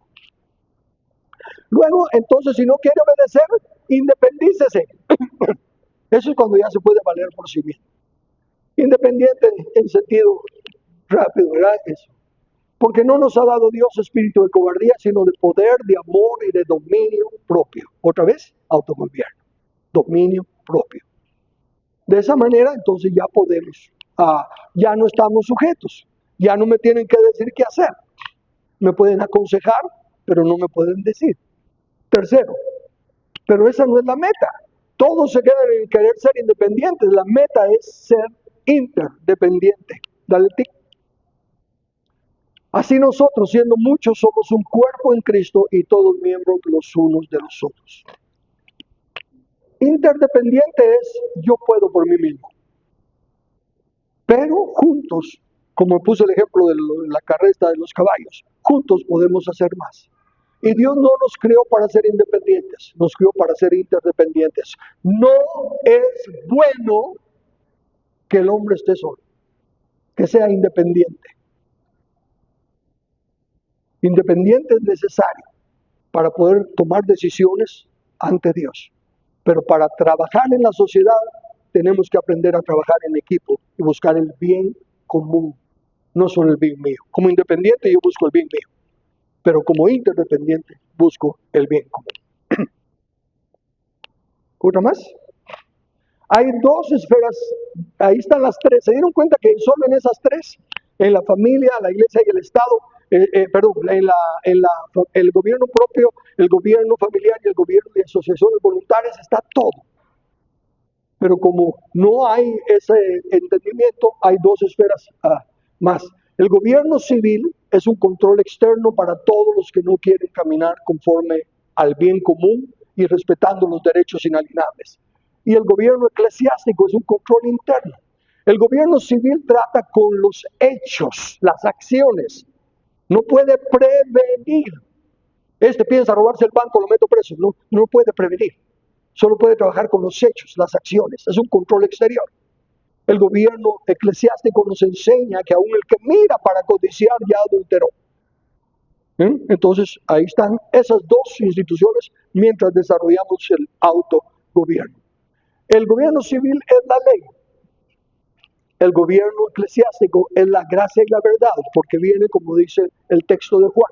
Luego, entonces, si no quiere obedecer, independícese. Eso es cuando ya se puede valer por sí mismo. Independiente en sentido rápido, ¿verdad? Eso. Porque no nos ha dado Dios espíritu de cobardía, sino de poder, de amor y de dominio propio. Otra vez, autogobierno, dominio propio. De esa manera, entonces ya podemos, ya no estamos sujetos, ya no me tienen que decir qué hacer. Me pueden aconsejar, pero no me pueden decir. Tercero, pero esa no es la meta. Todos se quedan en querer ser independientes. La meta es ser interdependiente. Dale tic. Así nosotros, siendo muchos, somos un cuerpo en Cristo y todos miembros los unos de los otros. Interdependiente es yo puedo por mí mismo. Pero juntos, como puse el ejemplo de la carreta de los caballos, juntos podemos hacer más. Y Dios no nos creó para ser independientes, nos creó para ser interdependientes. No es bueno que el hombre esté solo, que sea independiente. Independiente es necesario para poder tomar decisiones ante Dios. Pero para trabajar en la sociedad tenemos que aprender a trabajar en equipo y buscar el bien común, no solo el bien mío. Como independiente yo busco el bien mío, pero como interdependiente busco el bien común. ¿Otra más? Hay dos esferas, ahí están las tres. ¿Se dieron cuenta que solo en esas tres, en la familia, la iglesia y el Estado, el gobierno propio, el gobierno familiar y el gobierno de asociaciones voluntarias, está todo? Pero como no hay ese entendimiento, hay dos esferas más. El gobierno civil es un control externo para todos los que no quieren caminar conforme al bien común y respetando los derechos inalienables. Y el gobierno eclesiástico es un control interno. El gobierno civil trata con los hechos, las acciones. No puede prevenir. Este piensa robarse el banco, lo meto preso. No puede prevenir. Solo puede trabajar con los hechos, las acciones. Es un control exterior. El gobierno eclesiástico nos enseña que aún el que mira para codiciar ya adulteró. Entonces, ahí están esas dos instituciones mientras desarrollamos el autogobierno. El gobierno civil es la ley. El gobierno eclesiástico es la gracia y la verdad, porque viene, como dice el texto de Juan.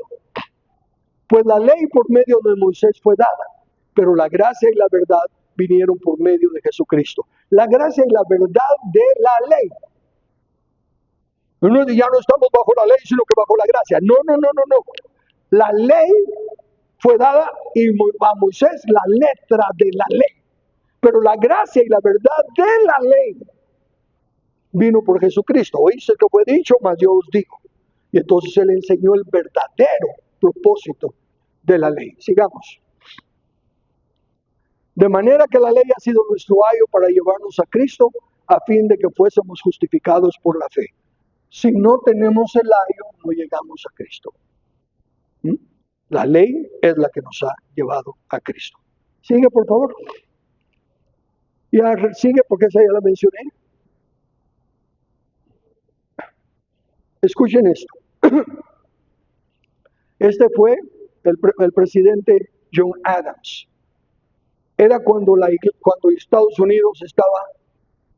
Pues la ley por medio de Moisés fue dada, pero la gracia y la verdad vinieron por medio de Jesucristo. La gracia y la verdad de la ley. No, ya no estamos bajo la ley, sino que bajo la gracia. No. La ley fue dada y a Moisés la letra de la ley. Pero la gracia y la verdad de la ley vino por Jesucristo. Oíste que fue dicho, mas yo os digo. Y entonces él enseñó el verdadero propósito de la ley. Sigamos. De manera que la ley ha sido nuestro ayo para llevarnos a Cristo, a fin de que fuésemos justificados por la fe. Si no tenemos el ayo, no llegamos a Cristo. La ley es la que nos ha llevado a Cristo. Sigue, por favor. Ya sigue, porque esa ya la mencioné. Escuchen esto. Este fue el presidente John Adams. Era cuando Estados Unidos estaba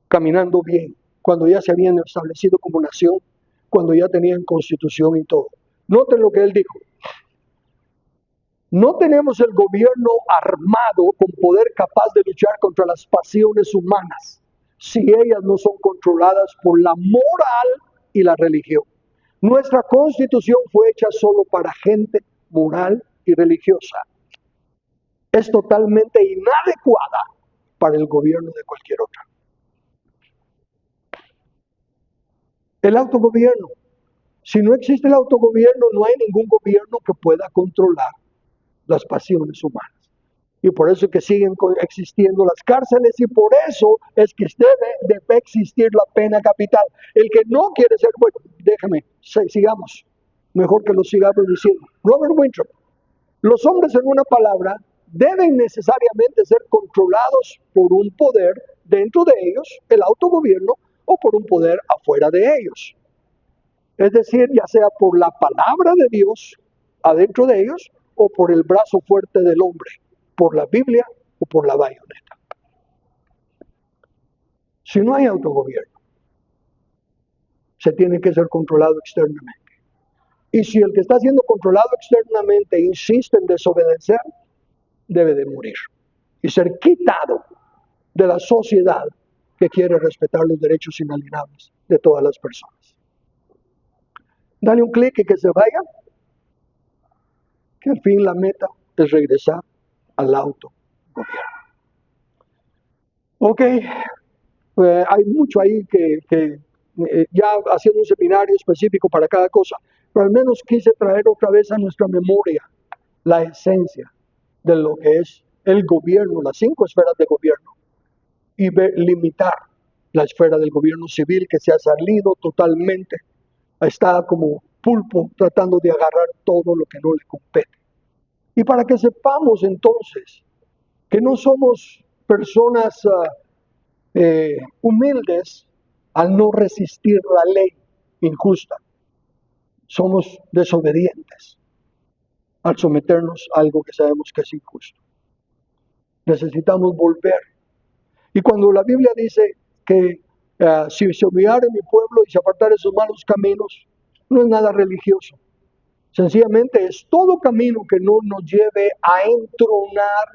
caminando bien, cuando ya se habían establecido como nación, cuando ya tenían constitución y todo. Noten lo que él dijo. No tenemos el gobierno armado con poder capaz de luchar contra las pasiones humanas, si ellas no son controladas por la moral y la religión. Nuestra constitución fue hecha solo para gente moral y religiosa. Es totalmente inadecuada para el gobierno de cualquier otra. El autogobierno. Si no existe el autogobierno, no hay ningún gobierno que pueda controlar las pasiones humanas. Y por eso es que siguen existiendo las cárceles y por eso es que debe existir la pena capital. El que no quiere ser, bueno, déjame, sigamos. Mejor que lo sigamos diciendo. Robert Winthrop. Los hombres, en una palabra, deben necesariamente ser controlados por un poder dentro de ellos, el autogobierno, o por un poder afuera de ellos. Es decir, ya sea por la palabra de Dios adentro de ellos o por el brazo fuerte del hombre, por la Biblia o por la bayoneta. Si no hay autogobierno, se tiene que ser controlado externamente. Y si el que está siendo controlado externamente insiste en desobedecer, debe de morir y ser quitado de la sociedad que quiere respetar los derechos inalienables de todas las personas. Dale un clic y que se vaya, que al fin la meta es regresar al autogobierno. Ok, hay mucho ahí que ya haciendo un seminario específico para cada cosa, pero al menos quise traer otra vez a nuestra memoria la esencia de lo que es el gobierno, las 5 esferas de gobierno, y limitar la esfera del gobierno civil que se ha salido totalmente, está como pulpo tratando de agarrar todo lo que no le compete. Y para que sepamos entonces que no somos personas humildes al no resistir la ley injusta, somos desobedientes al someternos a algo que sabemos que es injusto. Necesitamos volver. Y cuando la Biblia dice que si se humillare mi pueblo y se apartare de sus malos caminos, no es nada religioso. Sencillamente es todo camino que no nos lleve a entronar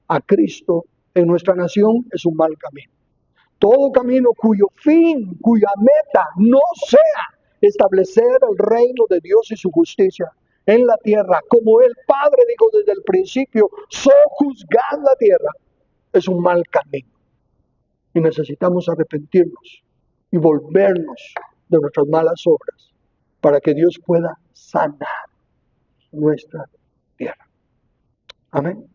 a Cristo en nuestra nación es un mal camino. Todo camino cuyo fin, cuya meta no sea establecer el reino de Dios y su justicia en la tierra, como el Padre dijo desde el principio, sojuzgad la tierra, es un mal camino. Y necesitamos arrepentirnos y volvernos de nuestras malas obras para que Dios pueda sanar nuestra tierra. Amén.